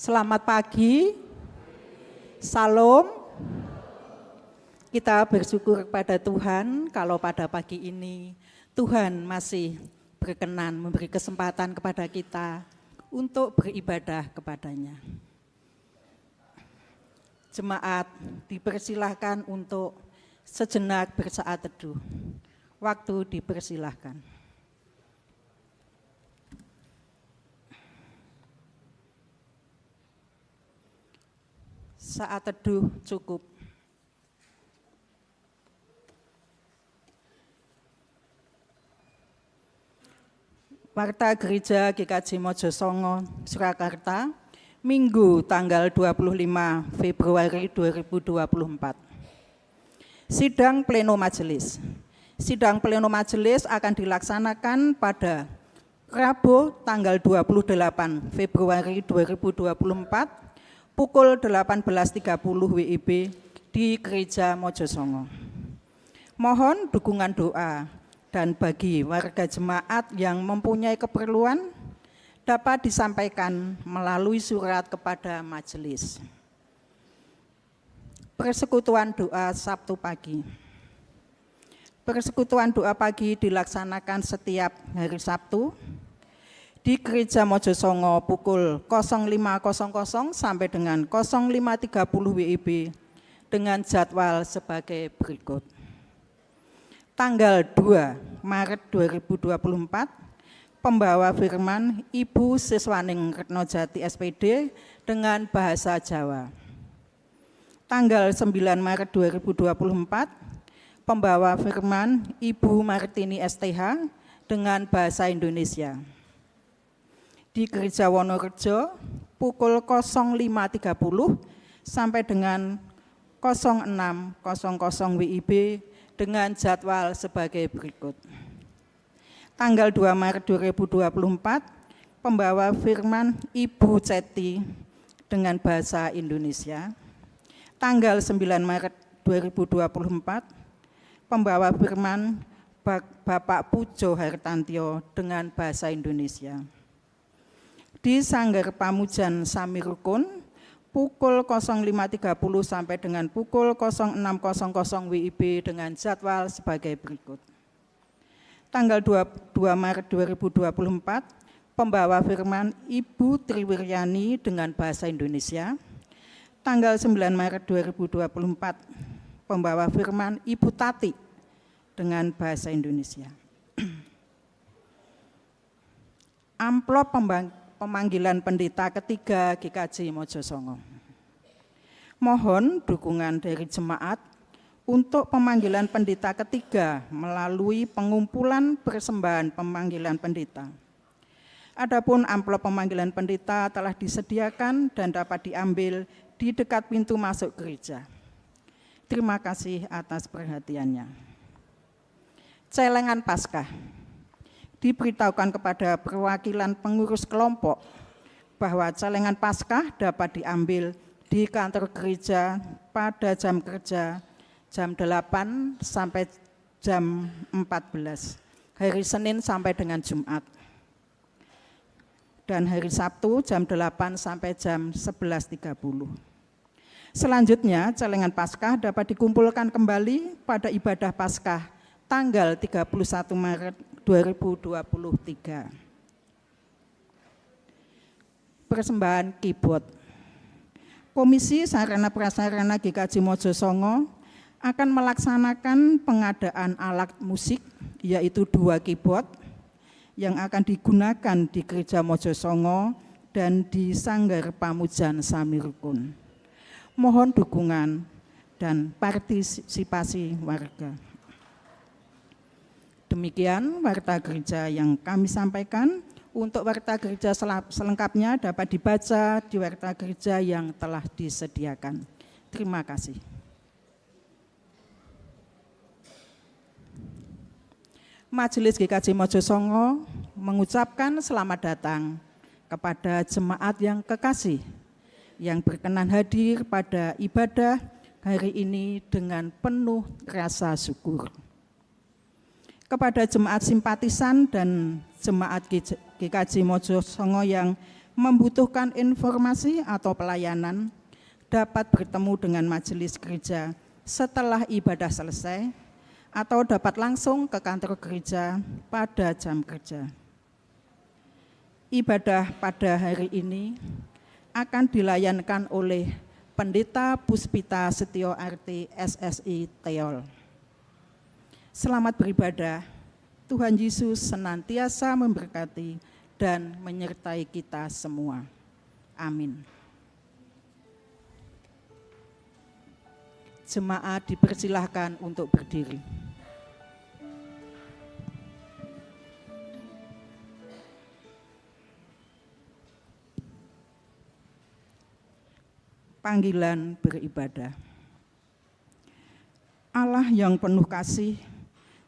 Selamat pagi, Salam. Kita bersyukur kepada Tuhan kalau pada pagi ini Tuhan masih berkenan memberi kesempatan kepada kita untuk beribadah kepadanya. Jemaat dipersilahkan untuk sejenak bersaat teduh. Waktu dipersilahkan. Saat teduh cukup. Warta Gereja GKJ Mojosongo, Surakarta, Minggu tanggal 25 Februari 2024. Sidang Pleno Majelis. Sidang Pleno Majelis akan dilaksanakan pada Rabu tanggal 28 Februari 2024 pukul 18.30 WIB di Gereja Mojosongo. Mohon dukungan doa dan bagi warga jemaat yang mempunyai keperluan dapat disampaikan melalui surat kepada majelis. Persekutuan doa Sabtu pagi. Persekutuan doa pagi dilaksanakan setiap hari Sabtu di Gereja Mojosongo pukul 05.00 sampai dengan 05.30 WIB dengan jadwal sebagai berikut. Tanggal 2 Maret 2024, pembawa firman Ibu Siswaning Retnojati SPD dengan bahasa Jawa. Tanggal 9 Maret 2024, pembawa firman Ibu Martini STH dengan bahasa Indonesia. Di Gereja Wonorejo pukul 05.30 sampai dengan 06.00 WIB dengan jadwal sebagai berikut. Tanggal 2 Maret 2024, pembawa firman Ibu Ceti dengan bahasa Indonesia. Tanggal 9 Maret 2024, pembawa firman Bapak Pujo Hartantio dengan bahasa Indonesia. Di Sanggar Pamujan Samirukun pukul 05.30 sampai dengan pukul 06.00 WIB dengan jadwal sebagai berikut. Tanggal 22 Maret 2024, pembawa firman Ibu Triwiryani dengan bahasa Indonesia. Tanggal 9 Maret 2024, pembawa firman Ibu Tati dengan bahasa Indonesia. Amplop pemanggilan pendeta ketiga GKJ Mojosongo. Mohon dukungan dari jemaat untuk pemanggilan pendeta ketiga melalui pengumpulan persembahan pemanggilan pendeta. Adapun amplop pemanggilan pendeta telah disediakan dan dapat diambil di dekat pintu masuk gereja. Terima kasih atas perhatiannya. Celengan Paskah. Diberitahukan kepada perwakilan pengurus kelompok bahwa celengan Paskah dapat diambil di kantor gereja pada jam kerja jam 8 sampai jam 14, hari Senin sampai dengan Jumat, dan hari Sabtu jam 8 sampai jam 11.30. Selanjutnya, celengan Paskah dapat dikumpulkan kembali pada ibadah Paskah tanggal 31 Maret 2023. Persembahan keyboard. Komisi Sarana Prasarana GKJ Mojosongo akan melaksanakan pengadaan alat musik, yaitu 2 keyboard yang akan digunakan di Gereja Mojosongo dan di Sanggar Pamujan Samirukun. Mohon dukungan dan partisipasi warga. Demikian warta gereja yang kami sampaikan. Untuk warta gereja selengkapnya dapat dibaca di warta gereja yang telah disediakan. Terima kasih. Majelis GKJ Mojosongo mengucapkan selamat datang kepada jemaat yang kekasih yang berkenan hadir pada ibadah hari ini dengan penuh rasa syukur. Kepada jemaat simpatisan dan jemaat GKJ Mojosongo yang membutuhkan informasi atau pelayanan, dapat bertemu dengan majelis gereja setelah ibadah selesai, atau dapat langsung ke kantor gereja pada jam kerja. Ibadah pada hari ini akan dilayankan oleh Pendeta Puspita Setio Arti SSI Teol. Selamat beribadah. Tuhan Yesus senantiasa memberkati dan menyertai kita semua. Amin. Jemaat dipersilahkan untuk berdiri. Panggilan beribadah. Allah yang penuh kasih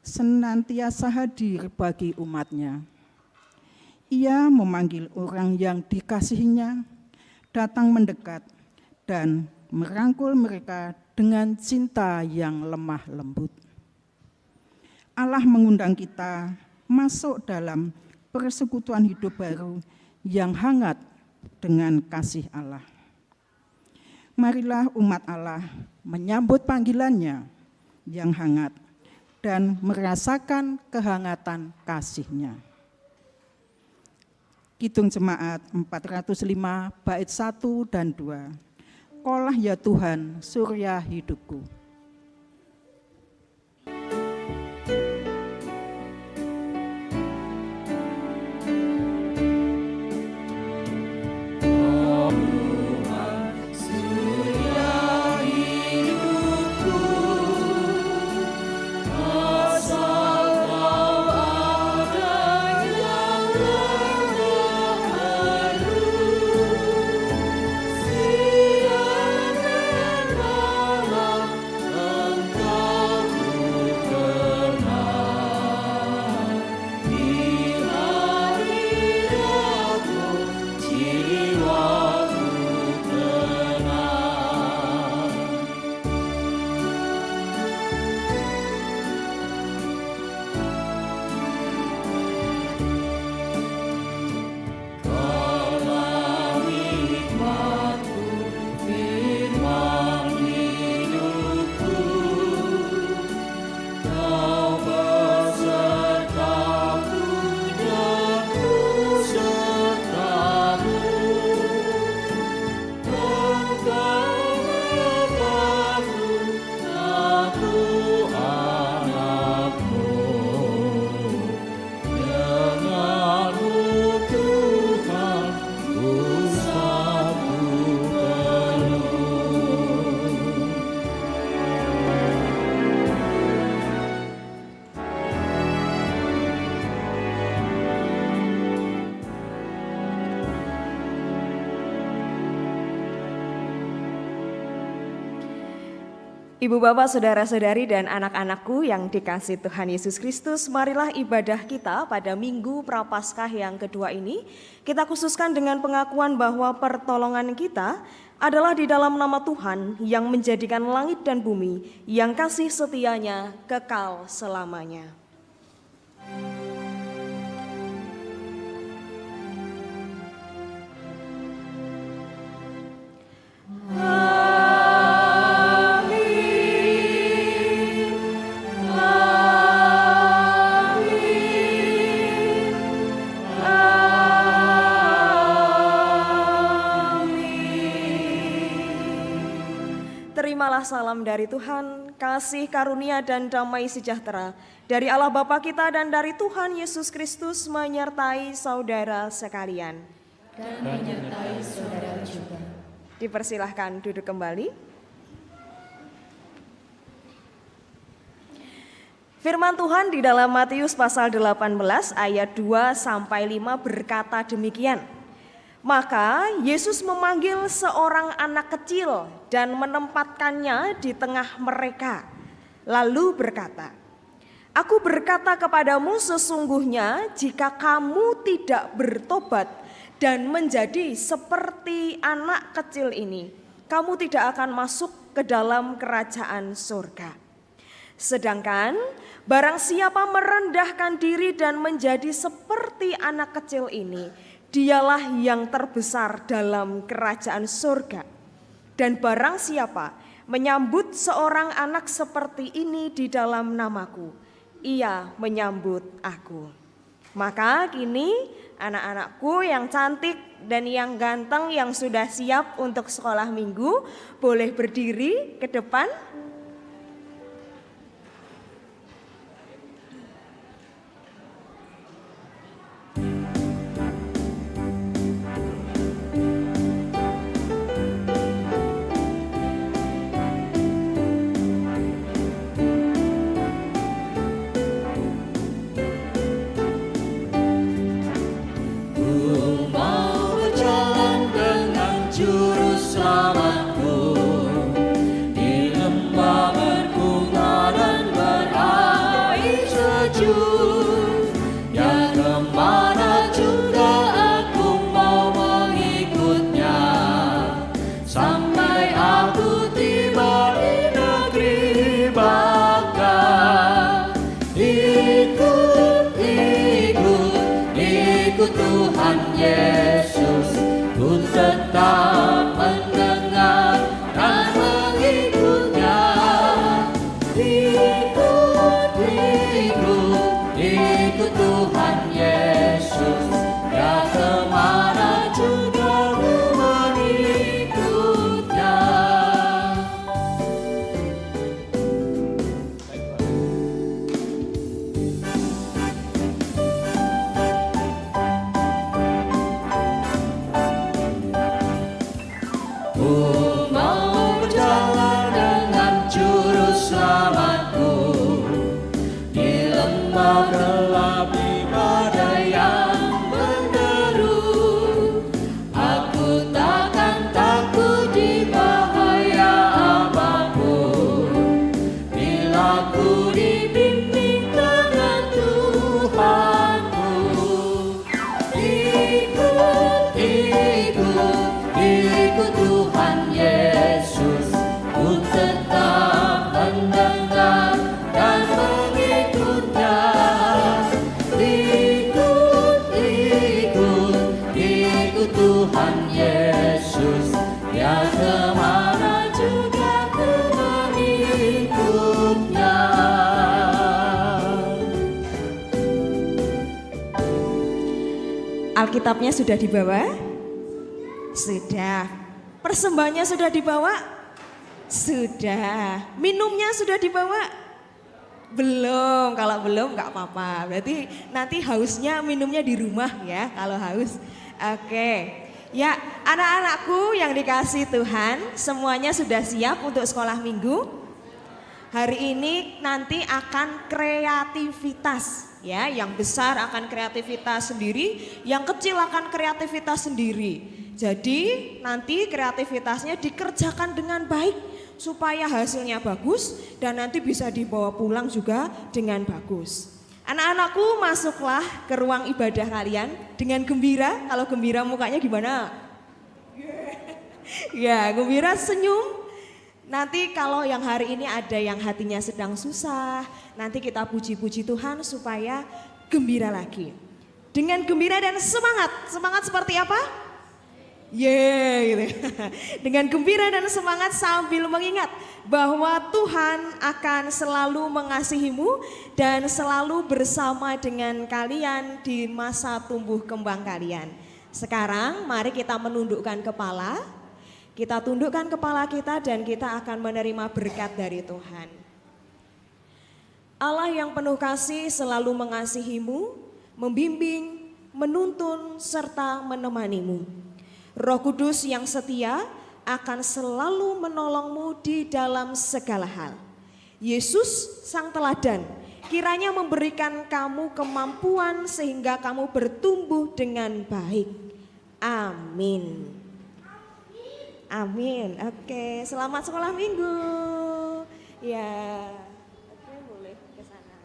senantiasa hadir bagi umat-Nya. Ia memanggil orang yang dikasihinya datang mendekat dan merangkul mereka dengan cinta yang lemah lembut. Allah mengundang kita masuk dalam persekutuan hidup baru yang hangat dengan kasih Allah. Marilah umat Allah menyambut panggilannya yang hangat dan merasakan kehangatan kasih-Nya. Kidung Jemaat 405 bait 1 dan 2. Kolah ya Tuhan, surya hidupku. Ibu bapak, saudara-saudari dan anak-anakku yang dikasihi Tuhan Yesus Kristus, marilah ibadah kita pada Minggu Prapaskah yang kedua ini kita khususkan dengan pengakuan bahwa pertolongan kita adalah di dalam nama Tuhan yang menjadikan langit dan bumi, yang kasih setianya kekal selamanya. Terimalah salam dari Tuhan, kasih karunia dan damai sejahtera dari Allah Bapa kita dan dari Tuhan Yesus Kristus menyertai saudara sekalian. Dan menyertai saudara juga. Dipersilahkan duduk kembali. Firman Tuhan di dalam Matius pasal 18 ayat 2 sampai 5 berkata demikian. Maka Yesus memanggil seorang anak kecil dan menempatkannya di tengah mereka. Lalu berkata, "Aku berkata kepadamu sesungguhnya jika kamu tidak bertobat dan menjadi seperti anak kecil ini, kamu tidak akan masuk ke dalam kerajaan surga. Sedangkan barang siapa merendahkan diri dan menjadi seperti anak kecil ini, dialah yang terbesar dalam kerajaan surga. Dan barang siapa menyambut seorang anak seperti ini di dalam namaku, ia menyambut aku. Maka kini anak-anakku yang cantik dan yang ganteng yang sudah siap untuk sekolah minggu, boleh berdiri ke depan. Tuhan Yesus, ku tetap mendengar dan mengikutnya. Ikut Tuhan Yesus, ya kemana juga ku mengikutnya. Gelap di badai yang menderu, aku takkan takut di bahaya apapun, bila ku dibimbing dengan Tuhanku. Ikut Tuhan Yesus, ku tetap mendengar dan mengikutnya. Ikut Tuhan Yesus, ya kemana juga ku mengikutnya. Alkitabnya sudah dibawa? Sudah. Persembahannya sudah dibawa? Sudah. Minumnya sudah dibawa? Belum. Kalau belum nggak apa-apa. Berarti nanti hausnya minumnya di rumah ya kalau haus. Oke. Ya, anak-anakku yang dikasih Tuhan, semuanya sudah siap untuk sekolah minggu? Hari ini nanti akan kreativitas. Ya, yang besar akan kreativitas sendiri, yang kecil akan kreativitas sendiri. Jadi nanti kreativitasnya dikerjakan dengan baik supaya hasilnya bagus dan nanti bisa dibawa pulang juga dengan bagus. Anak-anakku, masuklah ke ruang ibadah kalian dengan gembira. Kalau gembira mukanya gimana? Ya, gembira, senyum. Nanti kalau yang hari ini ada yang hatinya sedang susah, nanti kita puji-puji Tuhan supaya gembira lagi. Dengan gembira dan semangat. Semangat seperti apa? Gitu. Dengan gembira dan semangat sambil mengingat bahwa Tuhan akan selalu mengasihimu dan selalu bersama dengan kalian di masa tumbuh kembang kalian. Sekarang mari kita menundukkan kepala. Kita tundukkan kepala kita dan kita akan menerima berkat dari Tuhan. Allah yang penuh kasih selalu mengasihimu, membimbing, menuntun, serta menemanimu. Roh Kudus yang setia akan selalu menolongmu di dalam segala hal. Yesus sang teladan kiranya memberikan kamu kemampuan sehingga kamu bertumbuh dengan baik. Amin. Amin. Oke, selamat sekolah minggu. Ya. Oke, boleh ke sana.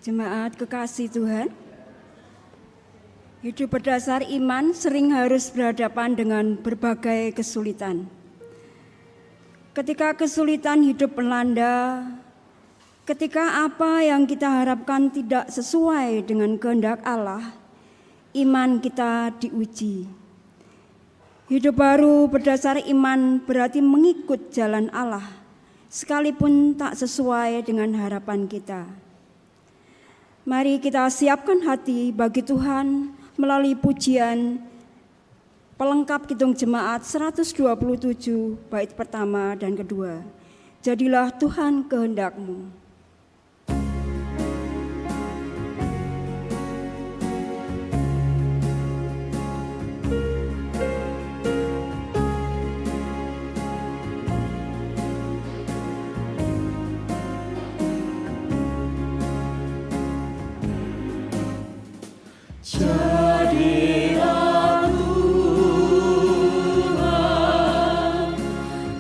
Jemaat kekasih Tuhan, hidup berdasar iman sering harus berhadapan dengan berbagai kesulitan. Ketika kesulitan hidup melanda, ketika apa yang kita harapkan tidak sesuai dengan kehendak Allah, iman kita diuji. Hidup baru berdasar iman berarti mengikut jalan Allah, sekalipun tak sesuai dengan harapan kita. Mari kita siapkan hati bagi Tuhan melalui pujian pelengkap Kidung Jemaat 127 bait pertama dan kedua. Jadilah Tuhan kehendak-Mu. Jadilah Tuhan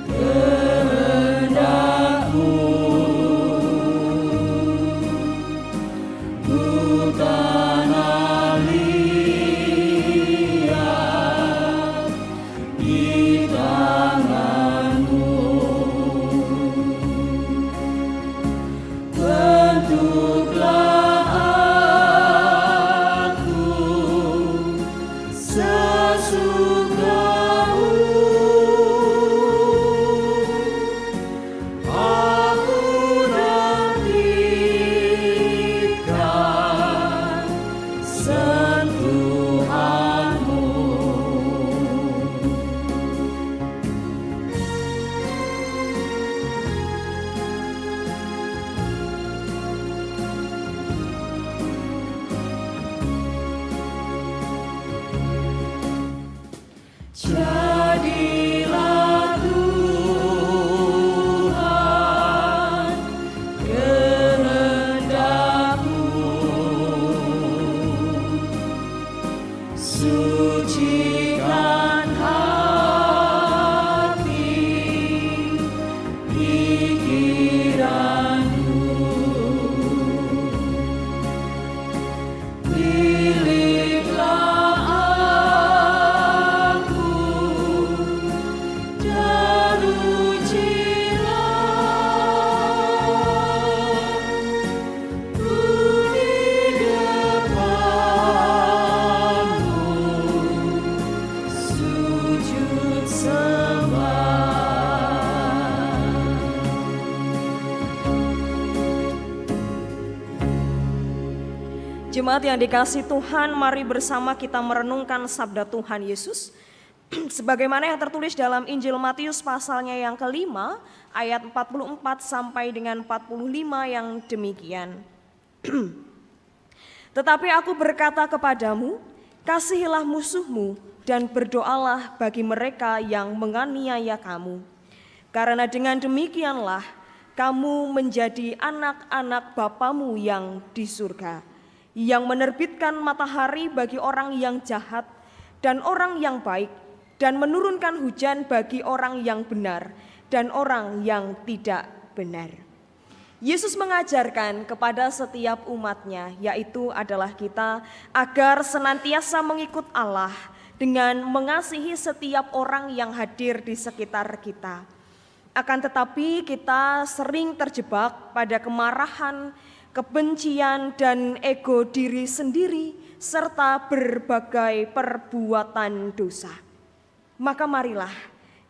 kehendak-Mu, bukan lihat di tangan-Mu. Bentuklah jadilah Tuhan kehendak-Mu, sucikan hati pikiran-Mu, pilihlah Jemaat yang dikasihi Tuhan, mari bersama kita merenungkan sabda Tuhan Yesus sebagaimana yang tertulis dalam Injil Matius pasalnya yang kelima ayat 44 sampai dengan 45 yang demikian. Tetapi aku berkata kepadamu, kasihilah musuhmu dan berdoalah bagi mereka yang menganiaya kamu. Karena dengan demikianlah kamu menjadi anak-anak Bapamu yang di surga, yang menerbitkan matahari bagi orang yang jahat dan orang yang baik, dan menurunkan hujan bagi orang yang benar dan orang yang tidak benar. Yesus mengajarkan kepada setiap umatnya, yaitu adalah kita, agar senantiasa mengikut Allah dengan mengasihi setiap orang yang hadir di sekitar kita. Akan tetapi kita sering terjebak pada kemarahan, kebencian dan ego diri sendiri, serta berbagai perbuatan dosa. Maka marilah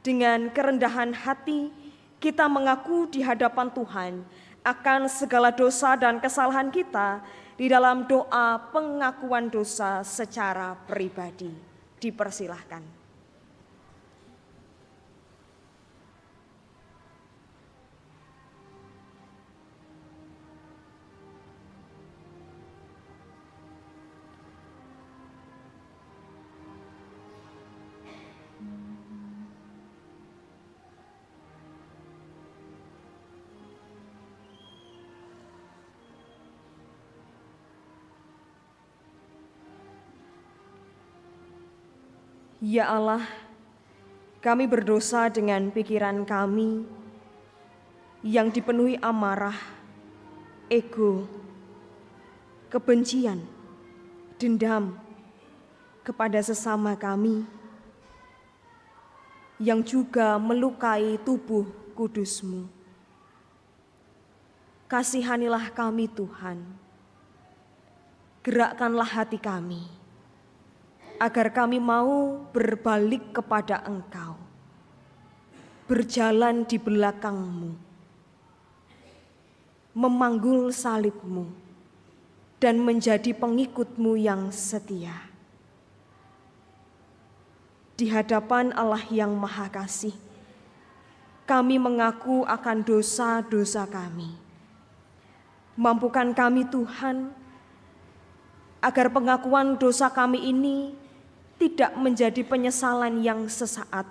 dengan kerendahan hati kita mengaku di hadapan Tuhan akan segala dosa dan kesalahan kita di dalam doa pengakuan dosa secara pribadi. Dipersilahkan. Ya Allah, kami berdosa dengan pikiran kami yang dipenuhi amarah, ego, kebencian, dendam kepada sesama kami yang juga melukai tubuh kudus-Mu. Kasihanilah kami Tuhan, gerakkanlah hati kami, agar kami mau berbalik kepada Engkau, berjalan di belakang-Mu, memanggul salib-Mu, dan menjadi pengikut-Mu yang setia. Di hadapan Allah yang Maha Kasih, kami mengaku akan dosa-dosa kami. Mampukan kami Tuhan, agar pengakuan dosa kami ini tidak menjadi penyesalan yang sesaat,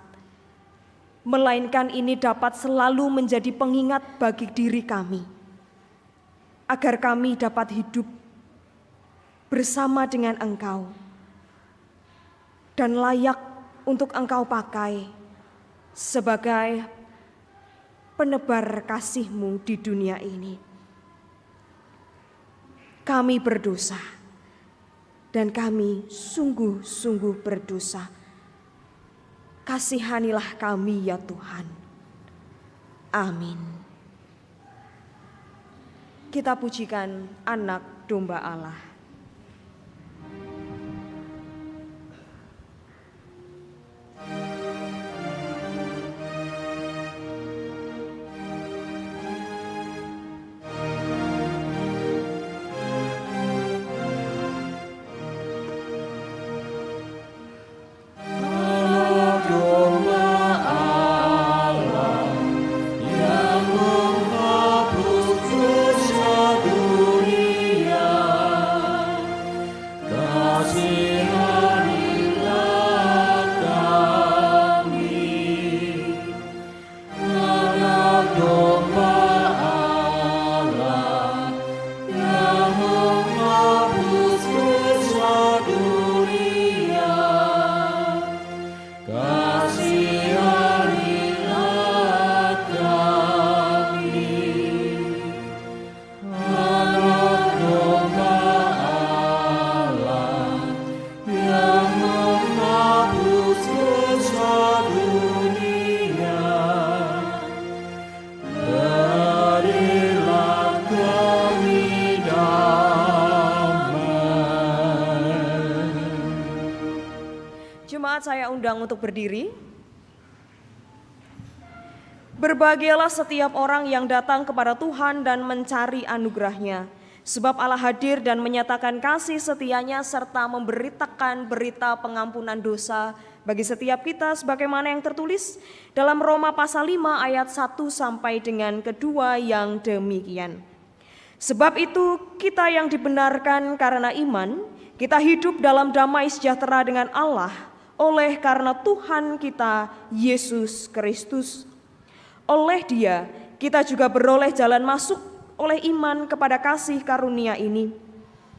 melainkan ini dapat selalu menjadi pengingat bagi diri kami, agar kami dapat hidup bersama dengan Engkau dan layak untuk Engkau pakai sebagai penebar kasih-Mu di dunia ini. Kami berdosa dan kami sungguh-sungguh berdosa. Kasihanilah kami ya Tuhan. Amin. Kita pujikan Anak Domba Allah. Saya undang untuk berdiri. Berbahagialah setiap orang yang datang kepada Tuhan dan mencari anugerah-Nya, sebab Allah hadir dan menyatakan kasih setianya serta memberitakan berita pengampunan dosa bagi setiap kita sebagaimana yang tertulis dalam Roma pasal 5 ayat 1 sampai dengan kedua yang demikian. Sebab itu kita yang dibenarkan karena iman, kita hidup dalam damai sejahtera dengan Allah oleh karena Tuhan kita Yesus Kristus. Oleh Dia kita juga beroleh jalan masuk oleh iman kepada kasih karunia ini.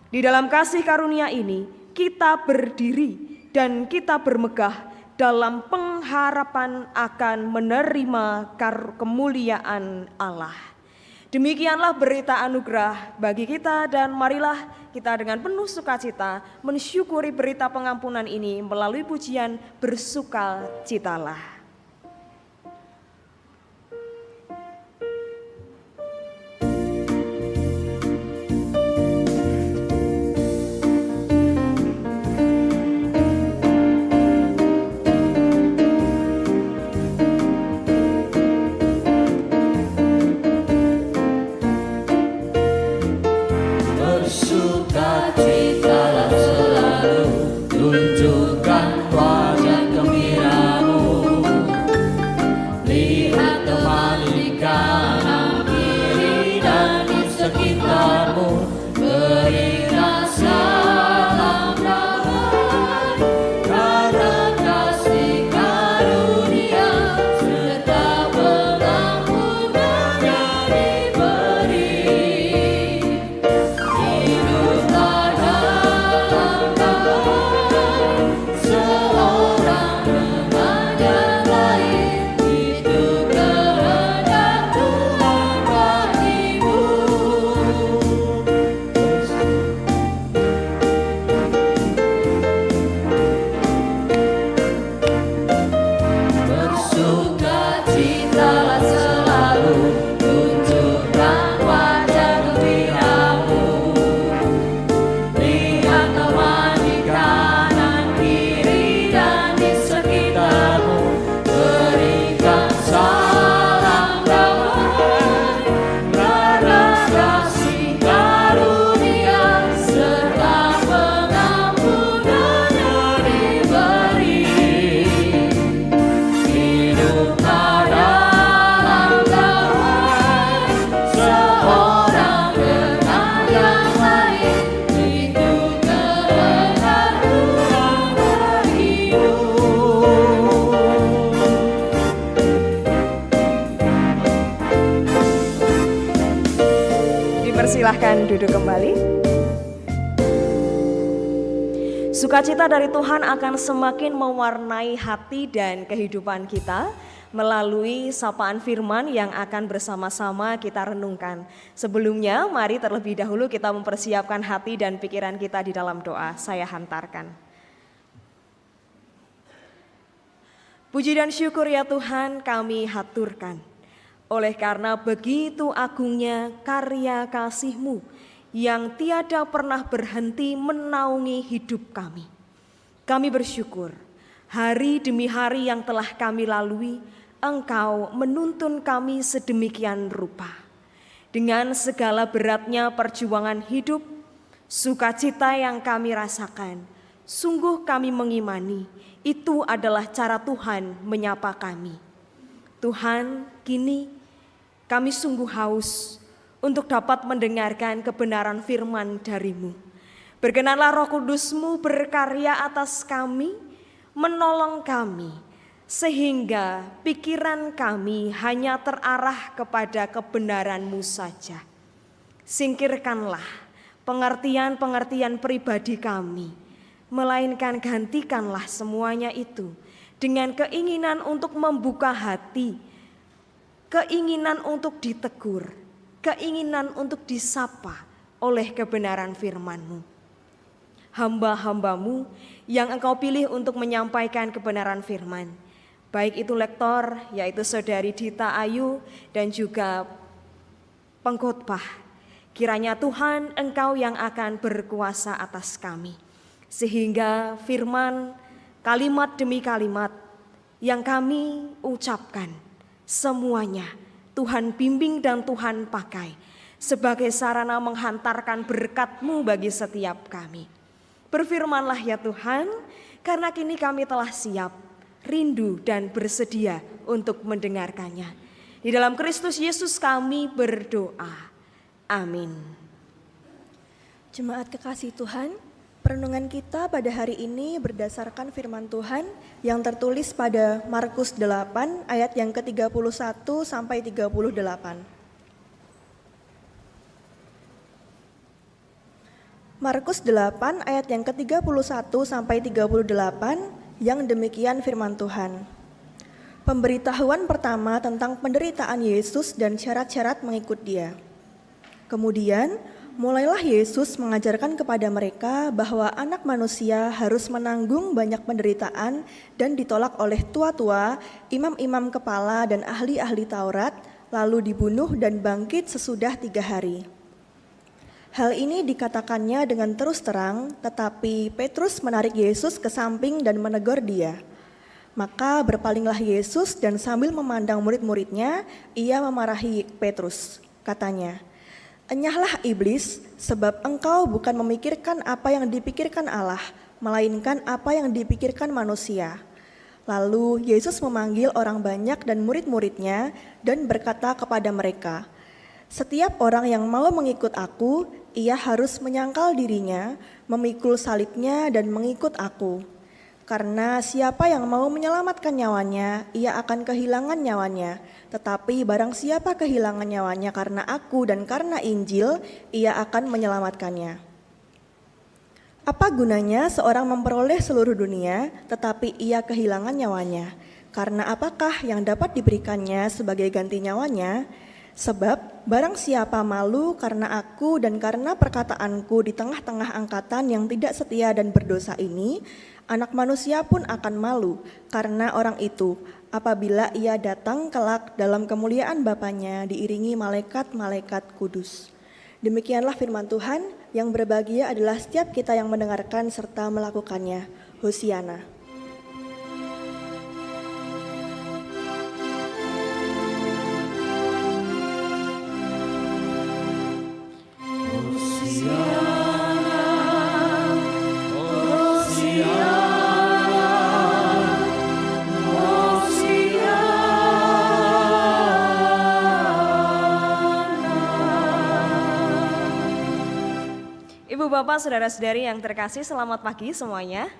Di dalam kasih karunia ini kita berdiri dan kita bermegah dalam pengharapan akan menerima kemuliaan Allah. Demikianlah berita anugerah bagi kita, dan marilah kita dengan penuh sukacita mensyukuri berita pengampunan ini melalui pujian bersukacitalah. Bersukacitalah selalu, tunjukkan wajah gembiramu. Dipersilahkan duduk kembali. Sukacita dari Tuhan akan semakin mewarnai hati dan kehidupan kita melalui sapaan firman yang akan bersama-sama kita renungkan. Sebelumnya, mari terlebih dahulu kita mempersiapkan hati dan pikiran kita di dalam doa. Saya hantarkan. Puji dan syukur ya Tuhan kami haturkan. Oleh karena begitu agungnya karya kasih-Mu yang tiada pernah berhenti menaungi hidup kami. Kami bersyukur hari demi hari yang telah kami lalui, Engkau menuntun kami sedemikian rupa. Dengan segala beratnya perjuangan hidup, sukacita yang kami rasakan, sungguh kami mengimani itu adalah cara Tuhan menyapa kami. Tuhan, kini kami sungguh haus untuk dapat mendengarkan kebenaran firman dari-Mu. Berkenanlah Roh Kudus-Mu berkarya atas kami, menolong kami, sehingga pikiran kami hanya terarah kepada kebenaran-Mu saja. Singkirkanlah pengertian-pengertian pribadi kami, melainkan gantikanlah semuanya itu dengan keinginan untuk membuka hati, keinginan untuk ditegur, keinginan untuk disapa oleh kebenaran firman-Mu. Hamba-hamba-Mu yang Engkau pilih untuk menyampaikan kebenaran firman, baik itu lektor, yaitu Saudari Dita Ayu, dan juga pengkhotbah. Kiranya Tuhan Engkau yang akan berkuasa atas kami, sehingga firman kalimat demi kalimat yang kami ucapkan, semuanya Tuhan bimbing dan Tuhan pakai sebagai sarana menghantarkan berkat-Mu bagi setiap kami. Berfirmanlah ya Tuhan, karena kini kami telah siap, rindu dan bersedia untuk mendengarkannya. Di dalam Kristus Yesus kami berdoa. Amin. Jemaat kekasih Tuhan, perenungan kita pada hari ini berdasarkan firman Tuhan yang tertulis pada Markus 8 ayat yang ke-31 sampai 38. Markus 8 ayat yang ke-31 sampai 38 yang demikian firman Tuhan. Pemberitahuan pertama tentang penderitaan Yesus dan syarat-syarat mengikut Dia. Kemudian mulailah Yesus mengajarkan kepada mereka bahwa anak manusia harus menanggung banyak penderitaan dan ditolak oleh tua-tua, imam-imam kepala dan ahli-ahli Taurat, lalu dibunuh dan bangkit sesudah 3 hari. Hal ini dikatakannya dengan terus terang, tetapi Petrus menarik Yesus ke samping dan menegur dia. Maka berpalinglah Yesus dan sambil memandang murid-muridnya, ia memarahi Petrus. Katanya, "Enyahlah iblis, sebab engkau bukan memikirkan apa yang dipikirkan Allah, melainkan apa yang dipikirkan manusia." Lalu Yesus memanggil orang banyak dan murid-muridnya dan berkata kepada mereka, "Setiap orang yang mau mengikut aku, ia harus menyangkal dirinya, memikul salibnya dan mengikut aku. Karena siapa yang mau menyelamatkan nyawanya, ia akan kehilangan nyawanya. Tetapi barang siapa kehilangan nyawanya karena aku dan karena Injil, ia akan menyelamatkannya. Apa gunanya seorang memperoleh seluruh dunia, tetapi ia kehilangan nyawanya? Karena apakah yang dapat diberikannya sebagai ganti nyawanya? Sebab barang siapa malu karena aku dan karena perkataanku di tengah-tengah angkatan yang tidak setia dan berdosa ini, Anak Manusia pun akan malu karena orang itu apabila ia datang kelak dalam kemuliaan Bapanya diiringi malaikat-malaikat kudus." Demikianlah firman Tuhan, yang berbahagia adalah setiap kita yang mendengarkan serta melakukannya. Hosiana. Ibu, Bapak, Saudara-saudari yang terkasih, selamat pagi semuanya.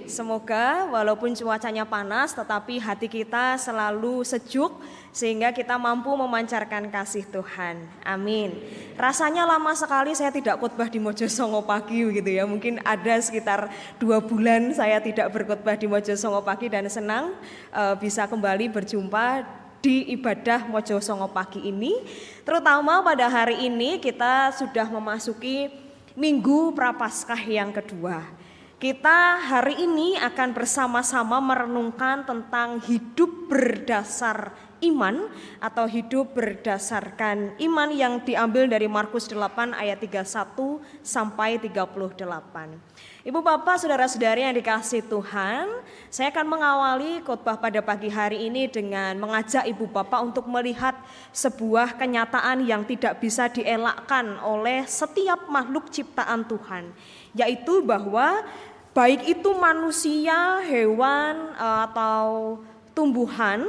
semoga walaupun cuacanya panas tetapi hati kita selalu sejuk sehingga kita mampu memancarkan kasih Tuhan. Amin. Rasanya lama sekali saya tidak khotbah di Mojosongo Pagi gitu ya. Mungkin ada sekitar 2 bulan saya tidak berkhotbah di Mojosongo Pagi dan senang bisa kembali berjumpa di ibadah Mojosongo Pagi ini. Terutama pada hari ini kita sudah memasuki Minggu Prapaskah yang kedua. Kita hari ini akan bersama-sama merenungkan tentang hidup berdasar iman atau hidup berdasarkan iman yang diambil dari Markus 8 ayat 31 sampai 38. Ibu bapak saudara-saudari yang dikasihi Tuhan, saya akan mengawali khotbah pada pagi hari ini dengan mengajak ibu bapak untuk melihat sebuah kenyataan yang tidak bisa dielakkan oleh setiap makhluk ciptaan Tuhan, yaitu bahwa baik itu manusia, hewan atau tumbuhan,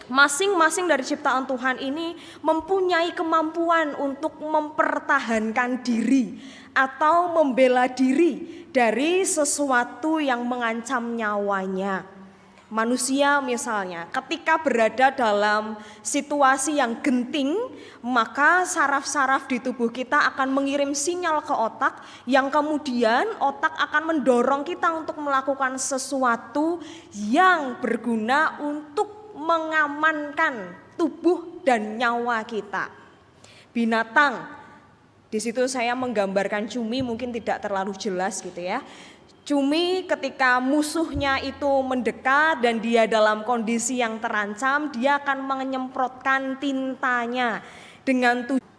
masing-masing dari ciptaan Tuhan ini mempunyai kemampuan untuk mempertahankan diri atau membela diri dari sesuatu yang mengancam nyawanya. Manusia misalnya ketika berada dalam situasi yang genting, maka saraf-saraf di tubuh kita akan mengirim sinyal ke otak yang kemudian otak akan mendorong kita untuk melakukan sesuatu yang berguna untuk mengamankan tubuh dan nyawa kita. Binatang, di situ saya menggambarkan cumi mungkin tidak terlalu jelas gitu ya. Cumi ketika musuhnya itu mendekat dan dia dalam kondisi yang terancam, dia akan menyemprotkan tintanya dengan tujuan.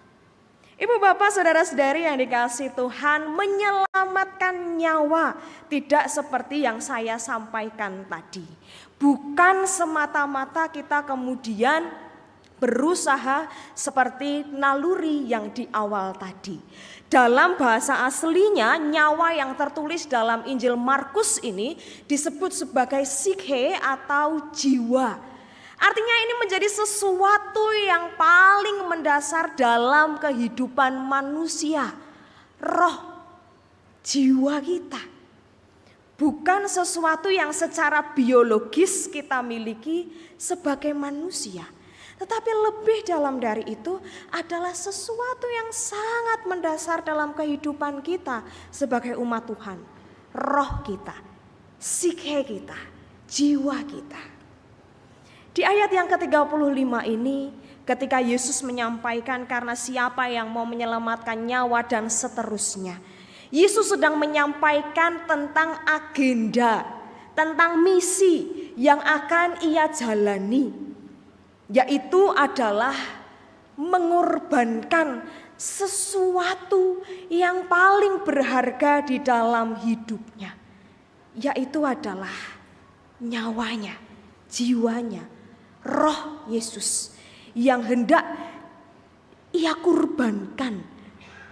Ibu bapak saudara-saudari yang dikasihi Tuhan, menyelamatkan nyawa tidak seperti yang saya sampaikan tadi. Bukan semata-mata kita kemudian berusaha seperti naluri yang di awal tadi. Dalam bahasa aslinya, nyawa yang tertulis dalam Injil Markus ini disebut sebagai psikhe atau jiwa. Artinya ini menjadi sesuatu yang paling mendasar dalam kehidupan manusia. Roh, jiwa kita. Bukan sesuatu yang secara biologis kita miliki sebagai manusia. Tetapi lebih dalam dari itu adalah sesuatu yang sangat mendasar dalam kehidupan kita sebagai umat Tuhan. Roh kita, psikhe kita, jiwa kita. Di ayat yang ke-35 ini ketika Yesus menyampaikan karena siapa yang mau menyelamatkan nyawa dan seterusnya. Yesus sedang menyampaikan tentang agenda, tentang misi yang akan ia jalani, yaitu adalah mengorbankan sesuatu yang paling berharga di dalam hidupnya, yaitu adalah nyawanya, jiwanya, roh Yesus yang hendak ia kurbankan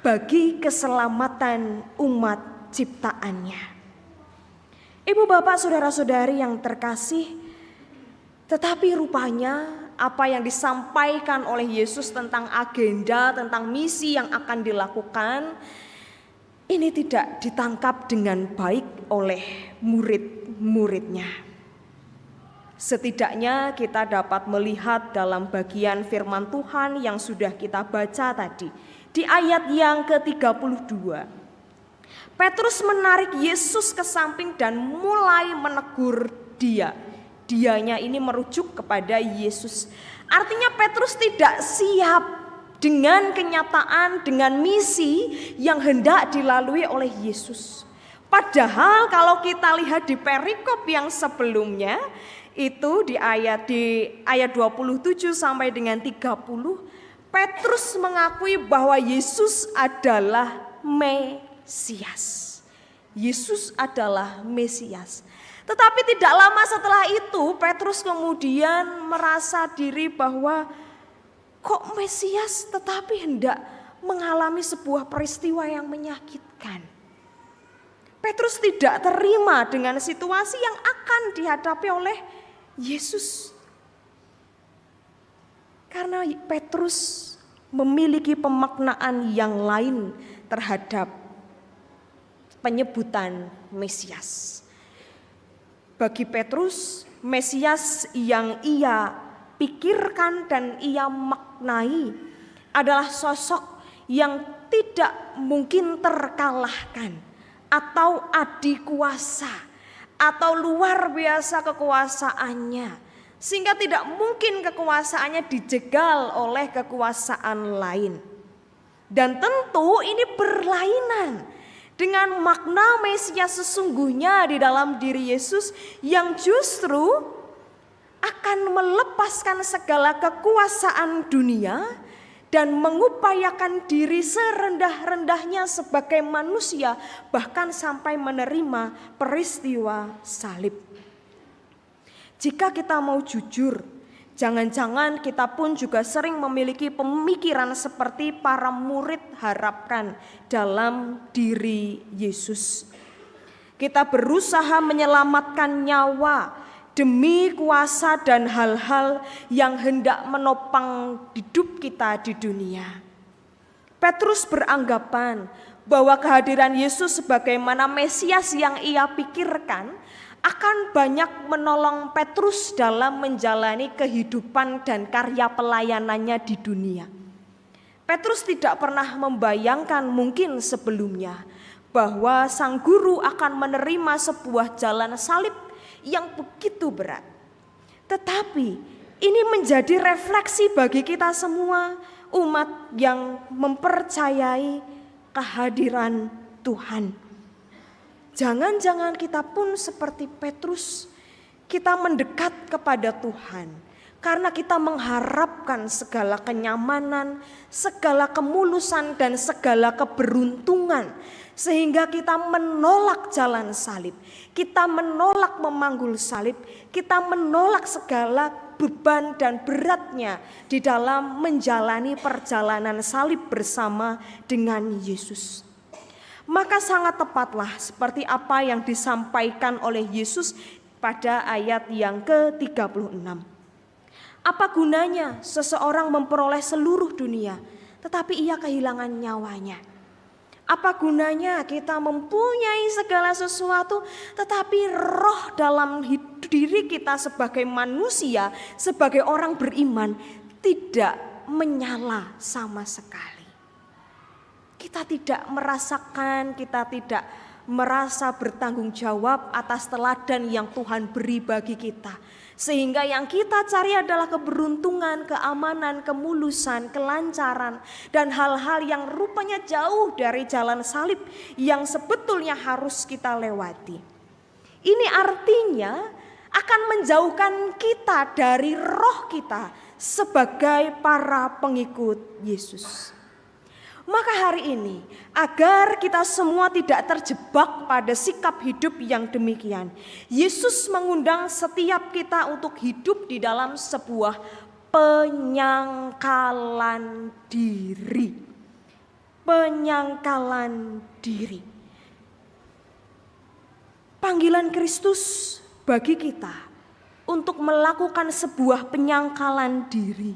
bagi keselamatan umat ciptaannya. Ibu bapak saudara-saudari yang terkasih, tetapi rupanya apa yang disampaikan oleh Yesus tentang agenda, tentang misi yang akan dilakukan, ini tidak ditangkap dengan baik oleh murid-muridnya. Setidaknya kita dapat melihat dalam bagian firman Tuhan yang sudah kita baca tadi. Di ayat yang ke-32, Petrus menarik Yesus ke samping dan mulai menegur dia. Dianya ini merujuk kepada Yesus. Artinya Petrus tidak siap dengan kenyataan, dengan misi yang hendak dilalui oleh Yesus. Padahal kalau kita lihat di perikop yang sebelumnya, itu di ayat 27 sampai dengan 30, Petrus mengakui bahwa Yesus adalah Mesias. Yesus adalah Mesias. Tetapi tidak lama setelah itu Petrus kemudian merasa diri bahwa kok Mesias tetapi hendak mengalami sebuah peristiwa yang menyakitkan. Petrus tidak terima dengan situasi yang akan dihadapi oleh Yesus. Karena Petrus memiliki pemaknaan yang lain terhadap penyebutan Mesias. Bagi Petrus, Mesias yang ia pikirkan dan ia maknai adalah sosok yang tidak mungkin terkalahkan, atau adikuasa, atau luar biasa kekuasaannya, sehingga tidak mungkin kekuasaannya dijegal oleh kekuasaan lain. Dan tentu ini berlainan dengan makna Mesias sesungguhnya di dalam diri Yesus yang justru akan melepaskan segala kekuasaan dunia dan mengupayakan diri serendah-rendahnya sebagai manusia, bahkan sampai menerima peristiwa salib. Jika kita mau jujur, jangan-jangan kita pun juga sering memiliki pemikiran seperti para murid harapkan dalam diri Yesus. Kita berusaha menyelamatkan nyawa demi kuasa dan hal-hal yang hendak menopang hidup kita di dunia. Petrus beranggapan bahwa kehadiran Yesus sebagaimana Mesias yang ia pikirkan akan banyak menolong Petrus dalam menjalani kehidupan dan karya pelayanannya di dunia. Petrus tidak pernah membayangkan mungkin sebelumnya bahwa sang guru akan menerima sebuah jalan salib yang begitu berat. Tetapi ini menjadi refleksi bagi kita semua, umat yang mempercayai kehadiran Tuhan. Jangan-jangan kita pun seperti Petrus, kita mendekat kepada Tuhan karena kita mengharapkan segala kenyamanan, segala kemulusan dan segala keberuntungan, sehingga kita menolak jalan salib, kita menolak memanggul salib, kita menolak segala beban dan beratnya di dalam menjalani perjalanan salib bersama dengan Yesus. Maka sangat tepatlah seperti apa yang disampaikan oleh Yesus pada ayat yang ke-36. Apa gunanya seseorang memperoleh seluruh dunia, tetapi ia kehilangan nyawanya? Apa gunanya kita mempunyai segala sesuatu, tetapi roh dalam diri kita sebagai manusia, sebagai orang beriman, tidak menyala sama sekali. Kita tidak merasakan, kita tidak merasa bertanggung jawab atas teladan yang Tuhan beri bagi kita. Sehingga yang kita cari adalah keberuntungan, keamanan, kemulusan, kelancaran, dan hal-hal yang rupanya jauh dari jalan salib yang sebetulnya harus kita lewati. Ini artinya akan menjauhkan kita dari roh kita sebagai para pengikut Yesus. Maka hari ini, agar kita semua tidak terjebak pada sikap hidup yang demikian, Yesus mengundang setiap kita untuk hidup di dalam sebuah penyangkalan diri. Penyangkalan diri. Panggilan Kristus bagi kita untuk melakukan sebuah penyangkalan diri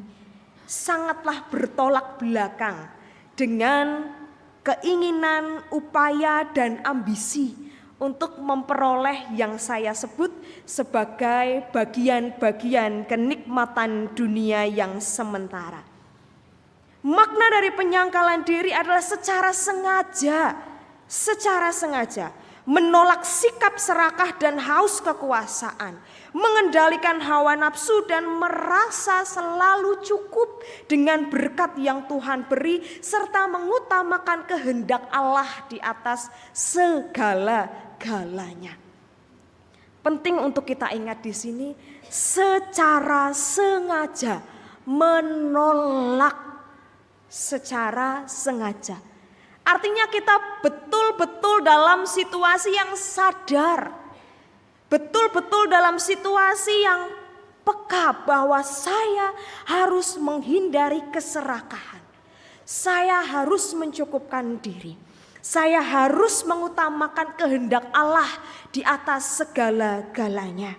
sangatlah bertolak belakang dengan keinginan, upaya, dan ambisi untuk memperoleh yang saya sebut sebagai bagian-bagian kenikmatan dunia yang sementara. Makna dari penyangkalan diri adalah secara sengaja menolak sikap serakah dan haus kekuasaan, mengendalikan hawa nafsu dan merasa selalu cukup dengan berkat yang Tuhan beri, serta mengutamakan kehendak Allah di atas segala-galanya. Penting untuk kita ingat di sini, secara sengaja menolak, secara sengaja. Artinya kita betul-betul dalam situasi yang sadar, betul-betul dalam situasi yang peka bahwa saya harus menghindari keserakahan. Saya harus mencukupkan diri. Saya harus mengutamakan kehendak Allah di atas segala-galanya.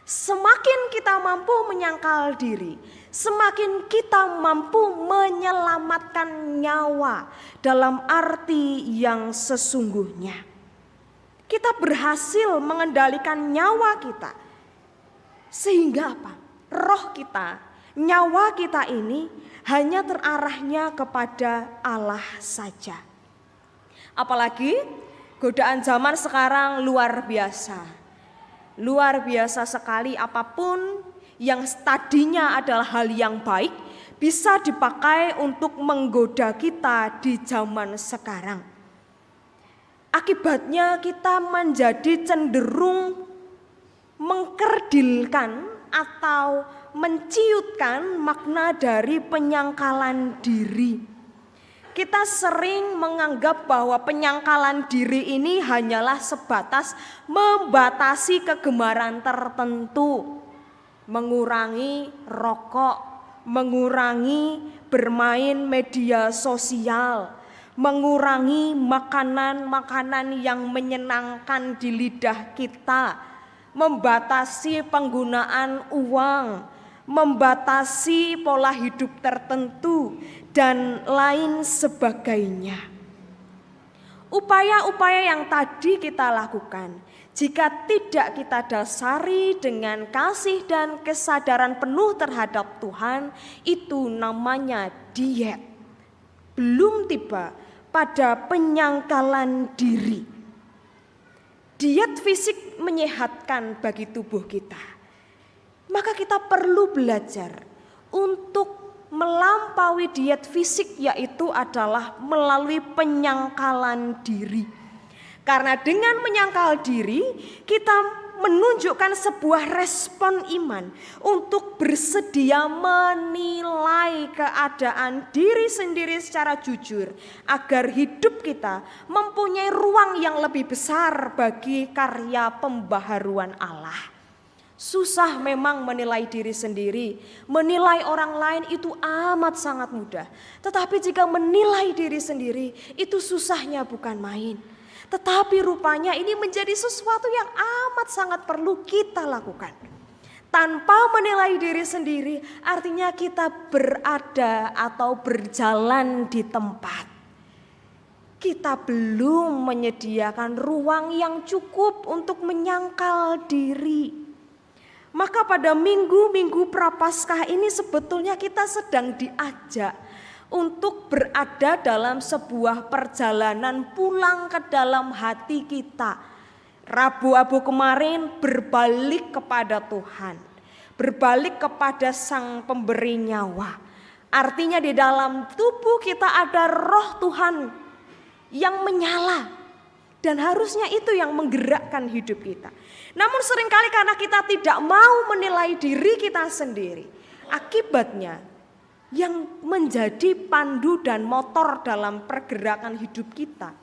Semakin kita mampu menyangkal diri, semakin kita mampu menyelamatkan nyawa dalam arti yang sesungguhnya. Kita berhasil mengendalikan nyawa kita. Sehingga apa? Roh kita, nyawa kita ini hanya terarahnya kepada Allah saja. Apalagi godaan zaman sekarang luar biasa. Luar biasa sekali, apapun yang tadinya adalah hal yang baik bisa dipakai untuk menggoda kita di zaman sekarang. Akibatnya kita menjadi cenderung mengkerdilkan atau menciutkan makna dari penyangkalan diri. Kita sering menganggap bahwa penyangkalan diri ini hanyalah sebatas membatasi kegemaran tertentu, mengurangi rokok, mengurangi bermain media sosial, mengurangi makanan-makanan yang menyenangkan di lidah kita, membatasi penggunaan uang, membatasi pola hidup tertentu, dan lain sebagainya. Upaya-upaya yang tadi kita lakukan, jika tidak kita dasari dengan kasih dan kesadaran penuh terhadap Tuhan, itu namanya diet. Belum tiba pada penyangkalan diri. Diet fisik menyehatkan bagi tubuh kita. Maka kita perlu belajar untuk melampaui diet fisik, yaitu adalah melalui penyangkalan diri. Karena dengan menyangkal diri, kita menunjukkan sebuah respon iman untuk bersedia menilai keadaan diri sendiri secara jujur, agar hidup kita mempunyai ruang yang lebih besar bagi karya pembaharuan Allah. Susah memang menilai diri sendiri, menilai orang lain itu amat sangat mudah. Tetapi jika menilai diri sendiri, itu susahnya bukan main. Tetapi rupanya ini menjadi sesuatu yang amat sangat perlu kita lakukan. Tanpa menilai diri sendiri, artinya kita berada atau berjalan di tempat. Kita belum menyediakan ruang yang cukup untuk menyangkal diri. Maka pada minggu-minggu Prapaskah ini sebetulnya kita sedang diajak untuk berada dalam sebuah perjalanan pulang ke dalam hati kita. Rabu-Abu kemarin berbalik kepada Tuhan, berbalik kepada Sang Pemberi nyawa. Artinya di dalam tubuh kita ada roh Tuhan yang menyala, dan harusnya itu yang menggerakkan hidup kita. Namun seringkali karena kita tidak mau menilai diri kita sendiri, akibatnya yang menjadi pandu dan motor dalam pergerakan hidup kita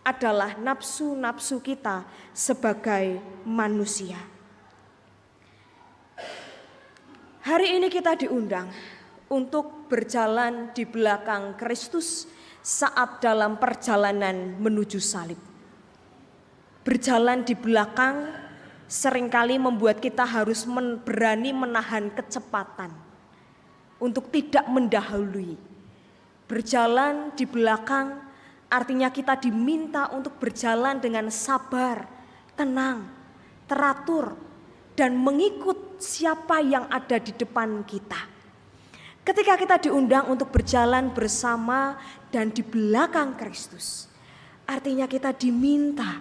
adalah nafsu-nafsu kita sebagai manusia. Hari ini kita diundang untuk berjalan di belakang Kristus saat dalam perjalanan menuju salib. Berjalan di belakang seringkali membuat kita harus berani menahan kecepatan untuk tidak mendahului. Berjalan di belakang artinya kita diminta untuk berjalan dengan sabar, tenang, teratur, dan mengikut siapa yang ada di depan kita. Ketika kita diundang untuk berjalan bersama dan di belakang Kristus, artinya kita diminta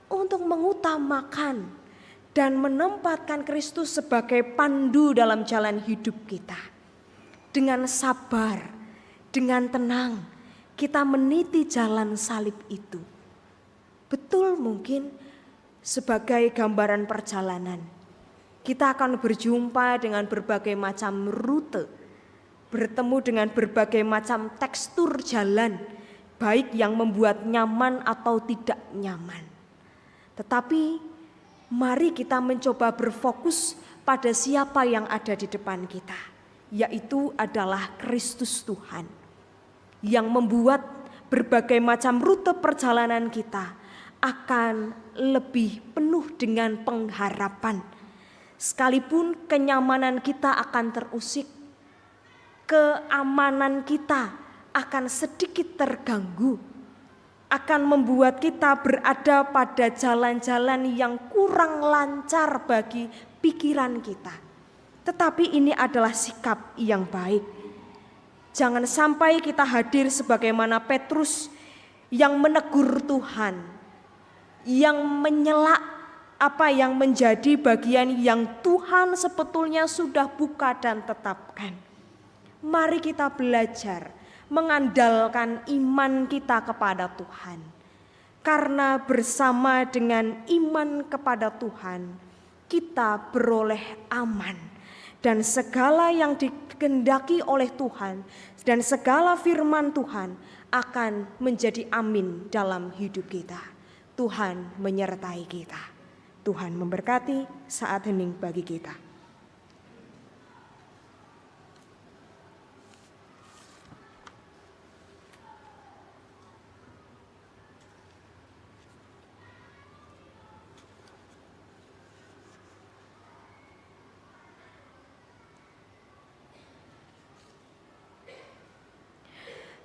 untuk mengutamakan dan menempatkan Kristus sebagai pandu dalam jalan hidup kita. Dengan sabar, dengan tenang, kita meniti jalan salib itu. Betul mungkin sebagai gambaran perjalanan, kita akan berjumpa dengan berbagai macam rute, bertemu dengan berbagai macam tekstur jalan, baik yang membuat nyaman atau tidak nyaman. Tetapi mari kita mencoba berfokus pada siapa yang ada di depan kita, yaitu adalah Kristus Tuhan, yang membuat berbagai macam rute perjalanan kita akan lebih penuh dengan pengharapan. Sekalipun kenyamanan kita akan terusik, keamanan kita akan sedikit terganggu, akan membuat kita berada pada jalan-jalan yang kurang lancar bagi pikiran kita. Tetapi ini adalah sikap yang baik. Jangan sampai kita hadir sebagaimana Petrus yang menegur Tuhan, yang menyela apa yang menjadi bagian yang Tuhan sebetulnya sudah buka dan tetapkan. Mari kita belajar mengandalkan iman kita kepada Tuhan. Karena bersama dengan iman kepada Tuhan, kita beroleh aman. Dan segala yang dikehendaki oleh Tuhan dan segala firman Tuhan akan menjadi amin dalam hidup kita. Tuhan menyertai kita. Tuhan memberkati saat hening bagi kita.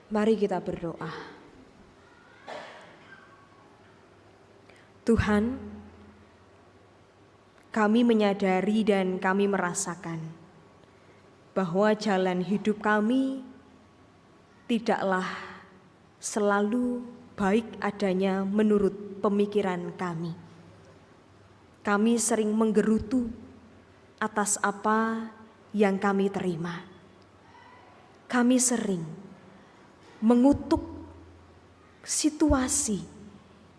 Mari kita berdoa. Tuhan, kami menyadari dan kami merasakan bahwa jalan hidup kami tidaklah selalu baik adanya menurut pemikiran kami. Kami sering menggerutu atas apa yang kami terima. Kami sering mengutuk situasi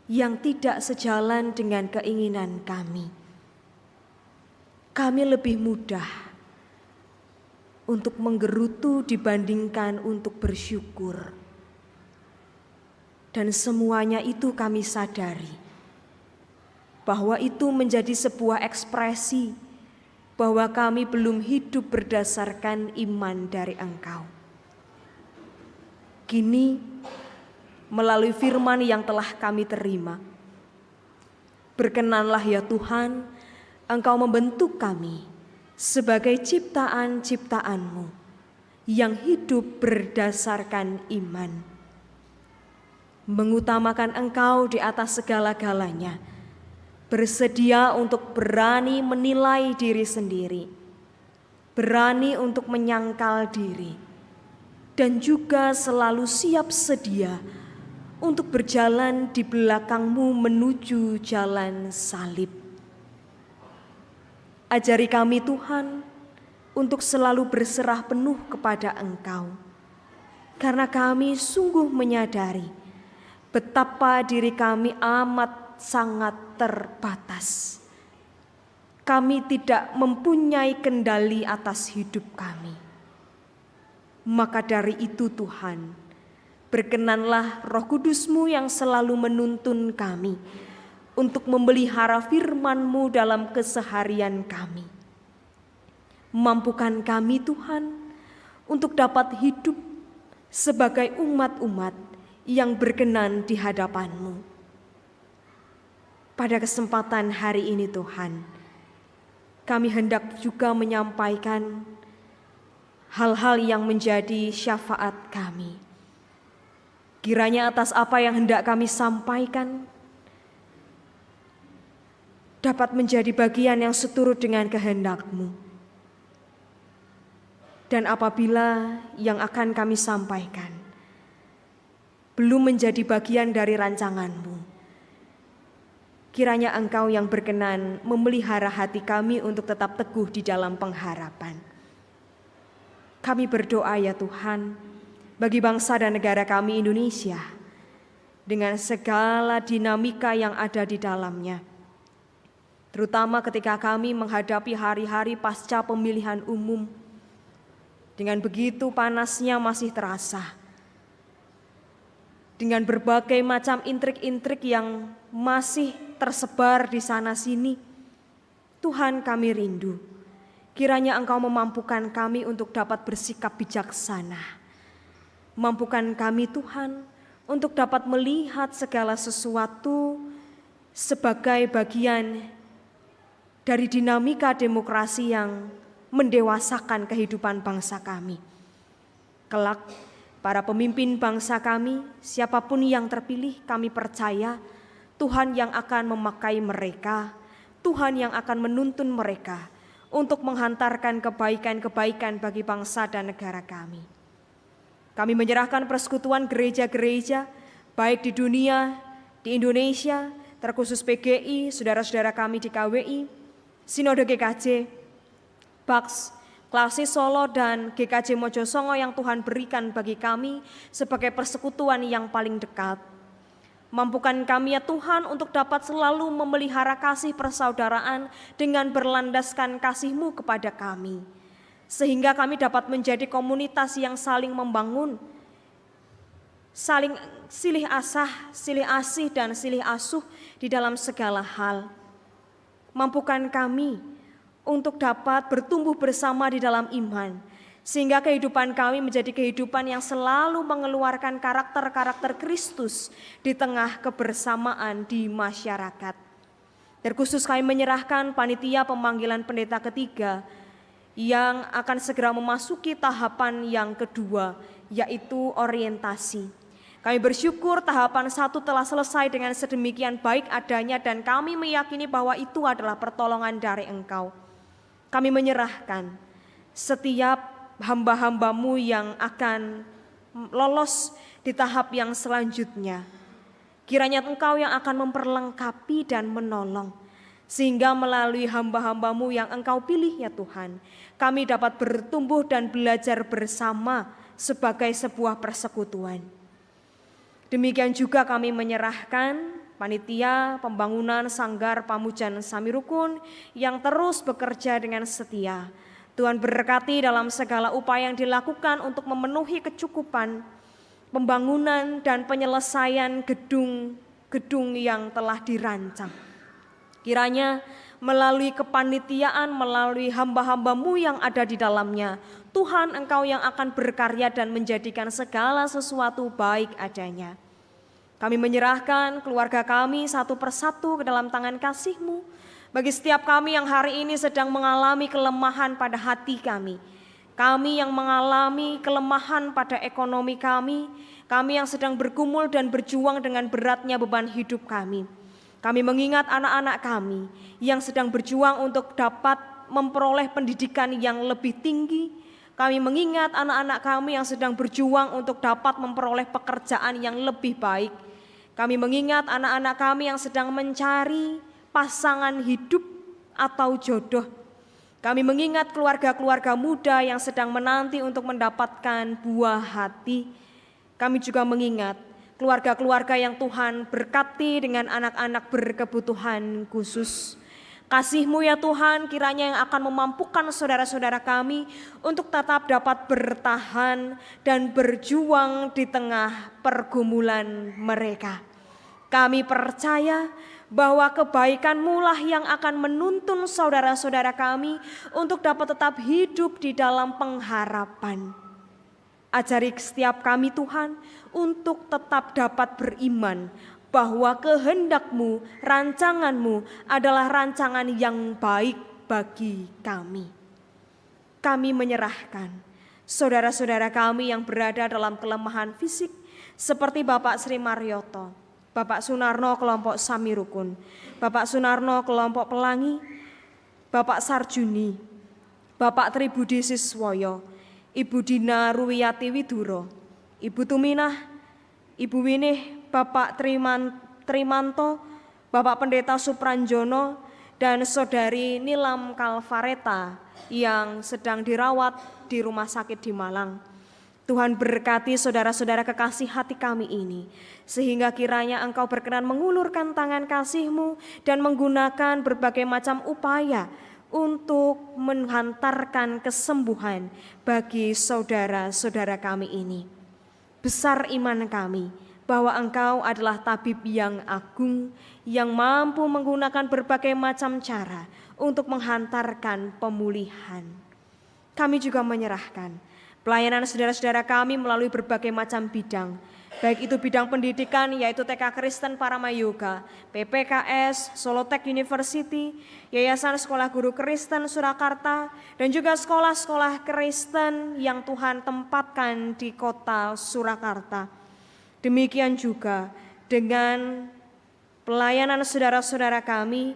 yang tidak sejalan dengan keinginan kami. Kami lebih mudah untuk menggerutu dibandingkan untuk bersyukur. Dan semuanya itu kami sadari bahwa itu menjadi sebuah ekspresi bahwa kami belum hidup berdasarkan iman dari Engkau. Kini melalui firman yang telah kami terima, berkenanlah ya Tuhan, Engkau membentuk kami sebagai ciptaan-ciptaan-Mu yang hidup berdasarkan iman. Mengutamakan Engkau di atas segala-galanya, bersedia untuk berani menilai diri sendiri, berani untuk menyangkal diri, dan juga selalu siap sedia untuk berjalan di belakang-Mu menuju jalan salib. Ajari kami Tuhan untuk selalu berserah penuh kepada Engkau, karena kami sungguh menyadari betapa diri kami amat sangat terbatas. Kami tidak mempunyai kendali atas hidup kami. Maka dari itu Tuhan, berkenanlah Roh Kudus-Mu yang selalu menuntun kami untuk memelihara firman-Mu dalam keseharian kami. Mampukan kami Tuhan untuk dapat hidup sebagai umat-umat yang berkenan di hadapan-Mu. Pada kesempatan hari ini Tuhan, kami hendak juga menyampaikan hal-hal yang menjadi syafaat kami. Kiranya atas apa yang hendak kami sampaikan dapat menjadi bagian yang seturut dengan kehendak-Mu. Dan apabila yang akan kami sampaikan belum menjadi bagian dari rancangan-Mu, kiranya Engkau yang berkenan memelihara hati kami untuk tetap teguh di dalam pengharapan. Kami berdoa ya Tuhan, bagi bangsa dan negara kami Indonesia, dengan segala dinamika yang ada di dalamnya. Terutama ketika kami menghadapi hari-hari pasca pemilihan umum, dengan begitu panasnya masih terasa. Dengan berbagai macam intrik-intrik yang masih tersebar di sana-sini, Tuhan kami rindu. Kiranya Engkau memampukan kami untuk dapat bersikap bijaksana. Mampukan kami Tuhan untuk dapat melihat segala sesuatu sebagai bagian dari dinamika demokrasi yang mendewasakan kehidupan bangsa kami. Kelak para pemimpin bangsa kami, siapapun yang terpilih, kami percaya Tuhan yang akan memakai mereka, Tuhan yang akan menuntun mereka untuk menghantarkan kebaikan-kebaikan bagi bangsa dan negara kami. Kami menyerahkan persekutuan gereja-gereja, baik di dunia, di Indonesia, terkhusus PGI, saudara-saudara kami di KWI, Sinode GKJ, BAKS, Klasis Solo, dan GKJ Mojosongo yang Tuhan berikan bagi kami sebagai persekutuan yang paling dekat. Mampukan kami ya Tuhan untuk dapat selalu memelihara kasih persaudaraan dengan berlandaskan kasih-Mu kepada kami. Sehingga kami dapat menjadi komunitas yang saling membangun, saling silih asih dan silih asuh di dalam segala hal. Mampukan kami untuk dapat bertumbuh bersama di dalam iman, sehingga kehidupan kami menjadi kehidupan yang selalu mengeluarkan karakter-karakter Kristus di tengah kebersamaan di masyarakat. Terkhusus kami menyerahkan panitia pemanggilan pendeta ketiga yang akan segera memasuki tahapan yang kedua, yaitu orientasi. Kami bersyukur tahapan 1 telah selesai dengan sedemikian baik adanya dan kami meyakini bahwa itu adalah pertolongan dari Engkau. Kami menyerahkan setiap hamba-hamba-Mu yang akan lolos di tahap yang selanjutnya. Kiranya Engkau yang akan memperlengkapi dan menolong, sehingga melalui hamba-hamba-Mu yang Engkau pilih ya Tuhan, kami dapat bertumbuh dan belajar bersama sebagai sebuah persekutuan. Demikian juga kami menyerahkan panitia pembangunan Sanggar Pamujan Samirukun yang terus bekerja dengan setia. Tuhan berkati dalam segala upaya yang dilakukan untuk memenuhi kecukupan pembangunan dan penyelesaian gedung-gedung yang telah dirancang. Kiranya melalui kepanitiaan, melalui hamba-hamba-Mu yang ada di dalamnya, Tuhan Engkau yang akan berkarya dan menjadikan segala sesuatu baik adanya. Kami menyerahkan keluarga kami satu persatu ke dalam tangan kasih-Mu. Bagi setiap kami yang hari ini sedang mengalami kelemahan pada hati kami, kami yang mengalami kelemahan pada ekonomi kami yang sedang bergumul dan berjuang dengan beratnya beban hidup kami. Kami mengingat anak-anak kami yang sedang berjuang untuk dapat memperoleh pendidikan yang lebih tinggi. Kami mengingat anak-anak kami yang sedang berjuang untuk dapat memperoleh pekerjaan yang lebih baik. Kami mengingat anak-anak kami yang sedang mencari pasangan hidup atau jodoh. Kami mengingat keluarga-keluarga muda yang sedang menanti untuk mendapatkan buah hati. Kami juga mengingat keluarga-keluarga yang Tuhan berkati dengan anak-anak berkebutuhan khusus. Kasih-Mu ya Tuhan kiranya yang akan memampukan saudara-saudara kami untuk tetap dapat bertahan dan berjuang di tengah pergumulan mereka. Kami percaya bahwa kebaikan-Mu lah yang akan menuntun saudara-saudara kami untuk dapat tetap hidup di dalam pengharapan. Ajari setiap kami Tuhan untuk tetap dapat beriman bahwa kehendak-Mu, rancangan-Mu adalah rancangan yang baik bagi kami. Kami menyerahkan saudara-saudara kami yang berada dalam kelemahan fisik seperti Bapak Sri Marioto, Bapak Sunarno kelompok Samirukun, Bapak Sunarno kelompok Pelangi, Bapak Sarjuni, Bapak Tribudi Siswoyo, Ibu Dina Ruwiyati Widuro, Ibu Tuminah, Ibu Winih, Bapak Trimanto, Bapak Pendeta Supranjono, dan Saudari Nilam Kalvareta yang sedang dirawat di rumah sakit di Malang. Tuhan berkati saudara-saudara kekasih hati kami ini, sehingga kiranya Engkau berkenan mengulurkan tangan kasih-Mu dan menggunakan berbagai macam upaya untuk menghantarkan kesembuhan bagi saudara-saudara kami ini. Besar iman kami bahwa Engkau adalah tabib yang agung yang mampu menggunakan berbagai macam cara untuk menghantarkan pemulihan. Kami juga menyerahkan pelayanan saudara-saudara kami melalui berbagai macam bidang. Baik itu bidang pendidikan, yaitu TK Kristen Paramayoga, PPKS, Solotek University, Yayasan Sekolah Guru Kristen Surakarta, dan juga sekolah-sekolah Kristen yang Tuhan tempatkan di kota Surakarta. Demikian juga dengan pelayanan saudara-saudara kami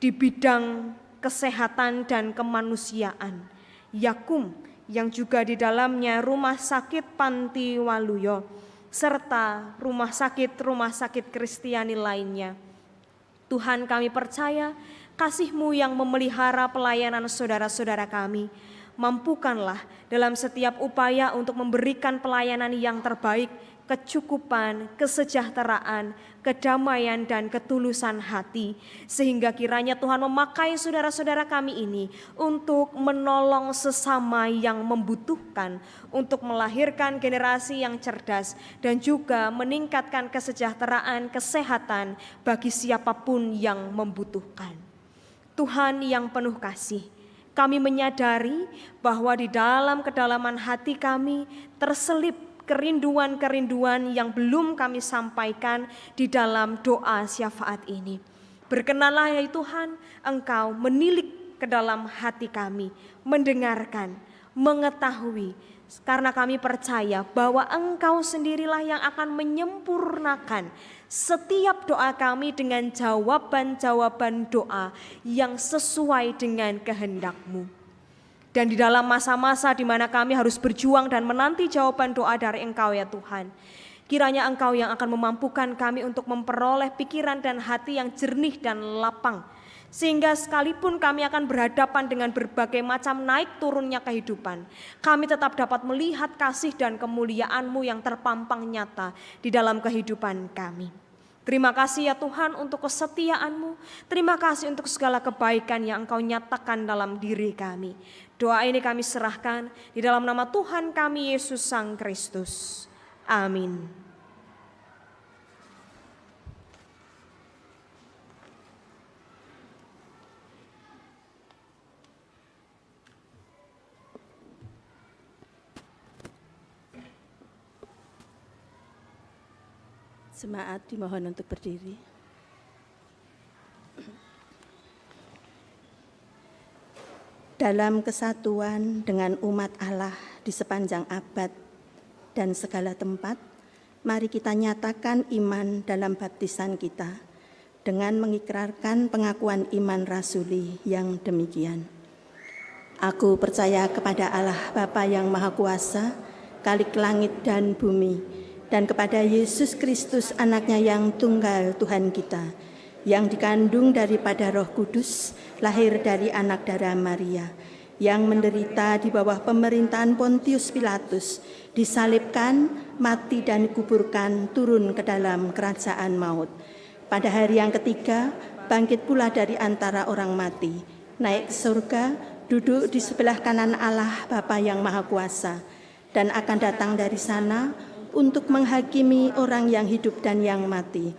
di bidang kesehatan dan kemanusiaan, Yakum, yang juga di dalamnya Rumah Sakit Panti Waluyo, serta rumah sakit Kristiani lainnya. Tuhan, kami percaya kasih-Mu yang memelihara pelayanan saudara-saudara kami. Mampukanlah dalam setiap upaya untuk memberikan pelayanan yang terbaik, kecukupan, kesejahteraan, kedamaian, dan ketulusan hati, sehingga kiranya Tuhan memakai saudara-saudara kami ini untuk menolong sesama yang membutuhkan, untuk melahirkan generasi yang cerdas, dan juga meningkatkan kesejahteraan, kesehatan bagi siapapun yang membutuhkan. Tuhan yang penuh kasih, kami menyadari bahwa di dalam kedalaman hati kami terselip kerinduan-kerinduan yang belum kami sampaikan di dalam doa syafaat ini. Berkenanlah ya Tuhan, Engkau menilik ke dalam hati kami, mendengarkan, mengetahui, karena kami percaya bahwa Engkau sendirilah yang akan menyempurnakan setiap doa kami dengan jawaban-jawaban doa yang sesuai dengan kehendak-Mu. Dan di dalam masa-masa di mana kami harus berjuang dan menanti jawaban doa dari Engkau ya Tuhan, kiranya Engkau yang akan memampukan kami untuk memperoleh pikiran dan hati yang jernih dan lapang, sehingga sekalipun kami akan berhadapan dengan berbagai macam naik turunnya kehidupan, kami tetap dapat melihat kasih dan kemuliaan-Mu yang terpampang nyata di dalam kehidupan kami. Terima kasih ya Tuhan untuk kesetiaan-Mu, terima kasih untuk segala kebaikan yang Engkau nyatakan dalam diri kami. Doa ini kami serahkan di dalam nama Tuhan kami Yesus Sang Kristus. Amin. Jemaat dimohon untuk berdiri. Dalam kesatuan dengan umat Allah di sepanjang abad dan segala tempat, mari kita nyatakan iman dalam baptisan kita dengan mengikrarkan pengakuan iman rasuli yang demikian. Aku percaya kepada Allah Bapa yang Maha Kuasa, Khalik langit dan bumi, dan kepada Yesus Kristus anaknya yang tunggal Tuhan kita, yang dikandung daripada Roh Kudus, lahir dari anak darah Maria, yang menderita di bawah pemerintahan Pontius Pilatus, disalibkan, mati dan dikuburkan, turun ke dalam kerajaan maut. Pada hari yang ketiga, bangkit pula dari antara orang mati, naik ke surga, duduk di sebelah kanan Allah Bapa yang Maha Kuasa, dan akan datang dari sana untuk menghakimi orang yang hidup dan yang mati.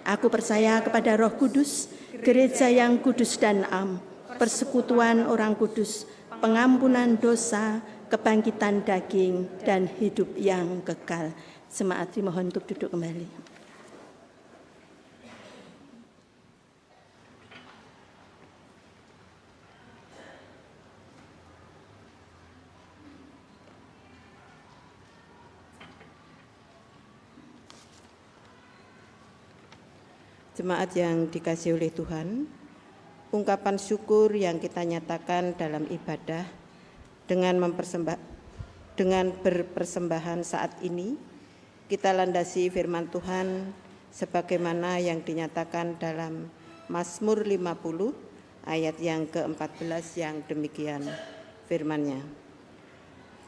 Aku percaya kepada Roh Kudus, gereja yang kudus dan am, persekutuan orang kudus, pengampunan dosa, kebangkitan daging, dan hidup yang kekal. Jemaat dimohon untuk duduk kembali. Jemaat yang dikasihi oleh Tuhan, ungkapan syukur yang kita nyatakan dalam ibadah dengan berpersembahan saat ini, kita landasi firman Tuhan sebagaimana yang dinyatakan dalam Mazmur 50 ayat yang ke-14 yang demikian firman-Nya.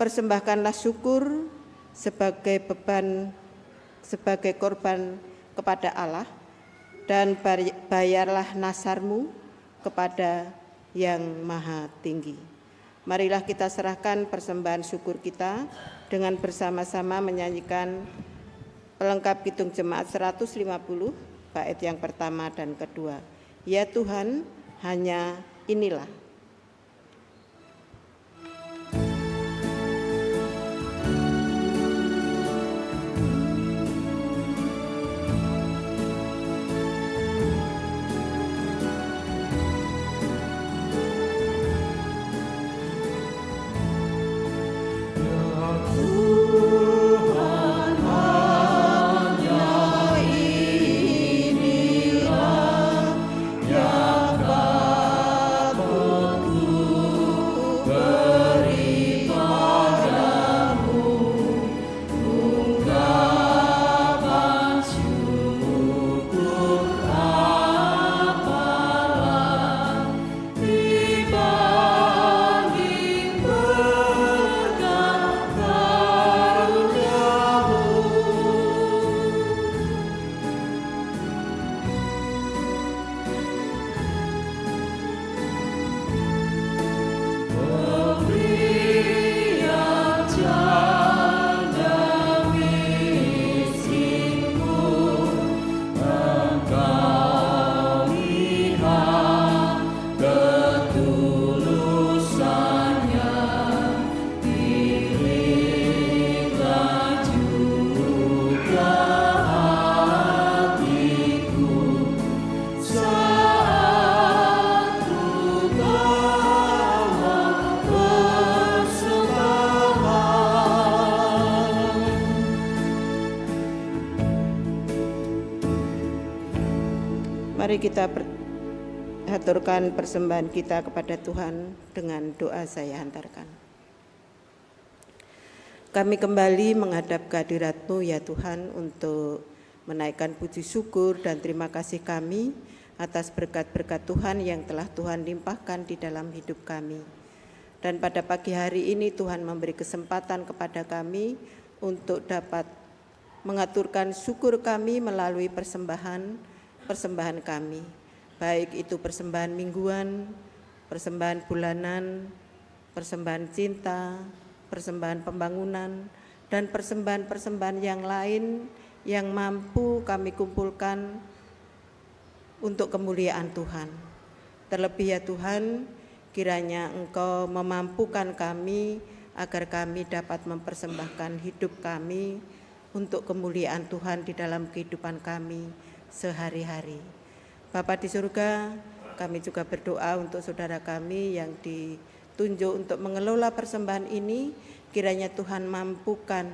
Persembahkanlah syukur sebagai korban kepada Allah, dan bayarlah nasarmu kepada yang maha tinggi. Marilah kita serahkan persembahan syukur kita dengan bersama-sama menyanyikan pelengkap Kidung Jemaat 150 bait yang pertama dan kedua. Ya Tuhan, hanya inilah. Mari kita haturkan persembahan kita kepada Tuhan dengan doa saya hantarkan. Kami kembali menghadap kehadirat-Mu ya Tuhan untuk menaikkan puji syukur dan terima kasih kami atas berkat-berkat Tuhan yang telah Tuhan limpahkan di dalam hidup kami. Dan pada pagi hari ini Tuhan memberi kesempatan kepada kami untuk dapat mengaturkan syukur kami melalui persembahan kami. Baik itu persembahan mingguan, persembahan bulanan, persembahan cinta, persembahan pembangunan, dan persembahan-persembahan yang lain yang mampu kami kumpulkan untuk kemuliaan Tuhan. Terlebih ya Tuhan, kiranya Engkau memampukan kami agar kami dapat mempersembahkan hidup kami untuk kemuliaan Tuhan di dalam kehidupan kami sehari-hari. Bapa di surga, kami juga berdoa untuk saudara kami yang ditunjuk untuk mengelola persembahan ini, kiranya Tuhan mampukan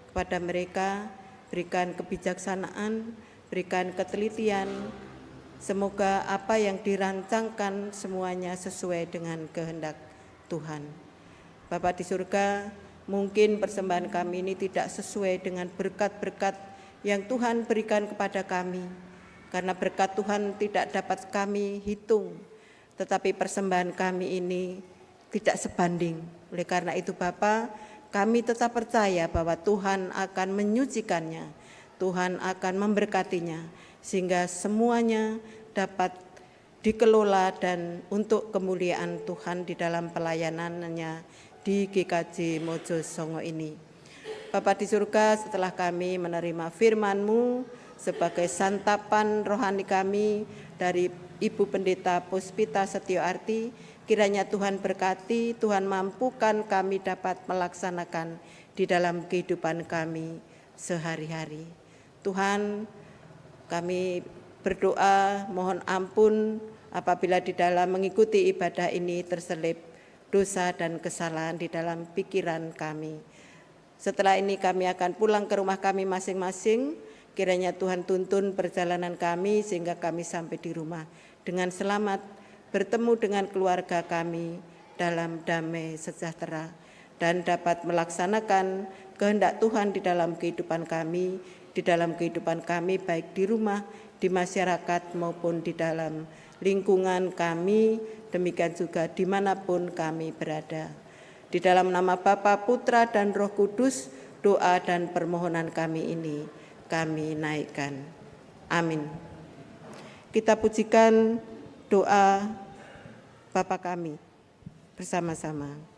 kepada mereka, berikan kebijaksanaan, berikan ketelitian. Semoga apa yang dirancangkan semuanya sesuai dengan kehendak Tuhan. Bapa di surga, mungkin persembahan kami ini tidak sesuai dengan berkat-berkat yang Tuhan berikan kepada kami. Karena berkat Tuhan tidak dapat kami hitung, tetapi persembahan kami ini tidak sebanding. Oleh karena itu Bapa, kami tetap percaya bahwa Tuhan akan menyucikannya, Tuhan akan memberkatinya, sehingga semuanya dapat dikelola dan untuk kemuliaan Tuhan di dalam pelayanannya di GKJ Mojo Songo ini. Bapa di surga, setelah kami menerima firman-Mu sebagai santapan rohani kami dari Ibu Pendeta Puspita Setioarti, kiranya Tuhan berkati, Tuhan mampukan kami dapat melaksanakan di dalam kehidupan kami sehari-hari. Tuhan, kami berdoa mohon ampun apabila di dalam mengikuti ibadah ini terselip dosa dan kesalahan di dalam pikiran kami. Setelah ini kami akan pulang ke rumah kami masing-masing. Kiranya Tuhan tuntun perjalanan kami sehingga kami sampai di rumah dengan selamat, bertemu dengan keluarga kami dalam damai sejahtera dan dapat melaksanakan kehendak Tuhan di dalam kehidupan kami, baik di rumah, di masyarakat maupun di dalam lingkungan kami, demikian juga dimanapun kami berada. Di dalam nama Bapa, Putra, dan Roh Kudus, doa dan permohonan kami ini kami naikkan. Amin. Kita pujikan doa Bapa kami bersama-sama.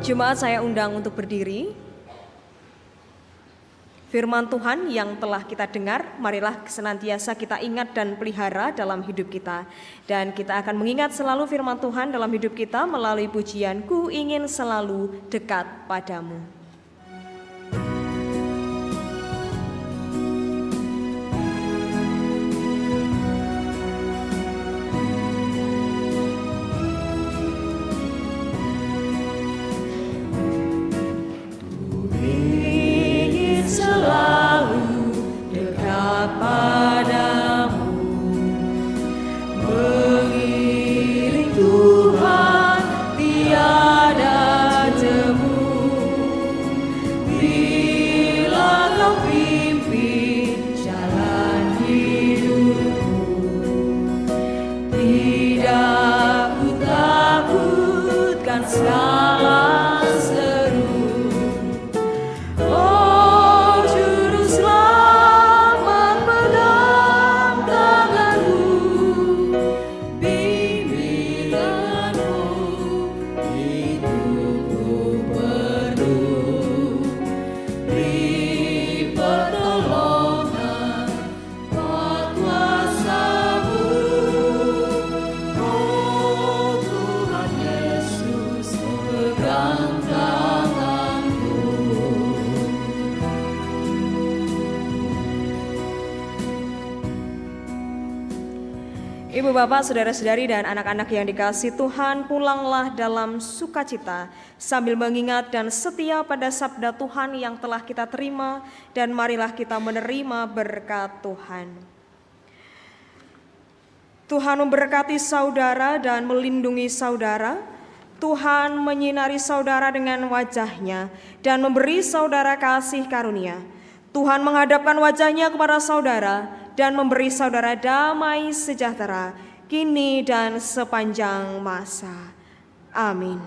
Jemaat saya undang untuk berdiri. Firman Tuhan yang telah kita dengar, marilah senantiasa kita ingat dan pelihara dalam hidup kita. Dan kita akan mengingat selalu firman Tuhan dalam hidup kita melalui pujian Ku Ingin Selalu Dekat Padamu. Selalu dekat padamu, mengiring Tuhan tiada temu. Bila kau pimpin jalan hidupku, tidak ku takutkan segala seru. Ibu bapak, saudara-saudari dan anak-anak yang dikasihi Tuhan, pulanglah dalam sukacita sambil mengingat dan setia pada sabda Tuhan yang telah kita terima, dan marilah kita menerima berkat Tuhan. Tuhan memberkati saudara dan melindungi saudara. Tuhan menyinari saudara dengan wajah-Nya dan memberi saudara kasih karunia. Tuhan menghadapkan wajah-Nya kepada saudara dan memberi saudara damai sejahtera, kini dan sepanjang masa. Amin.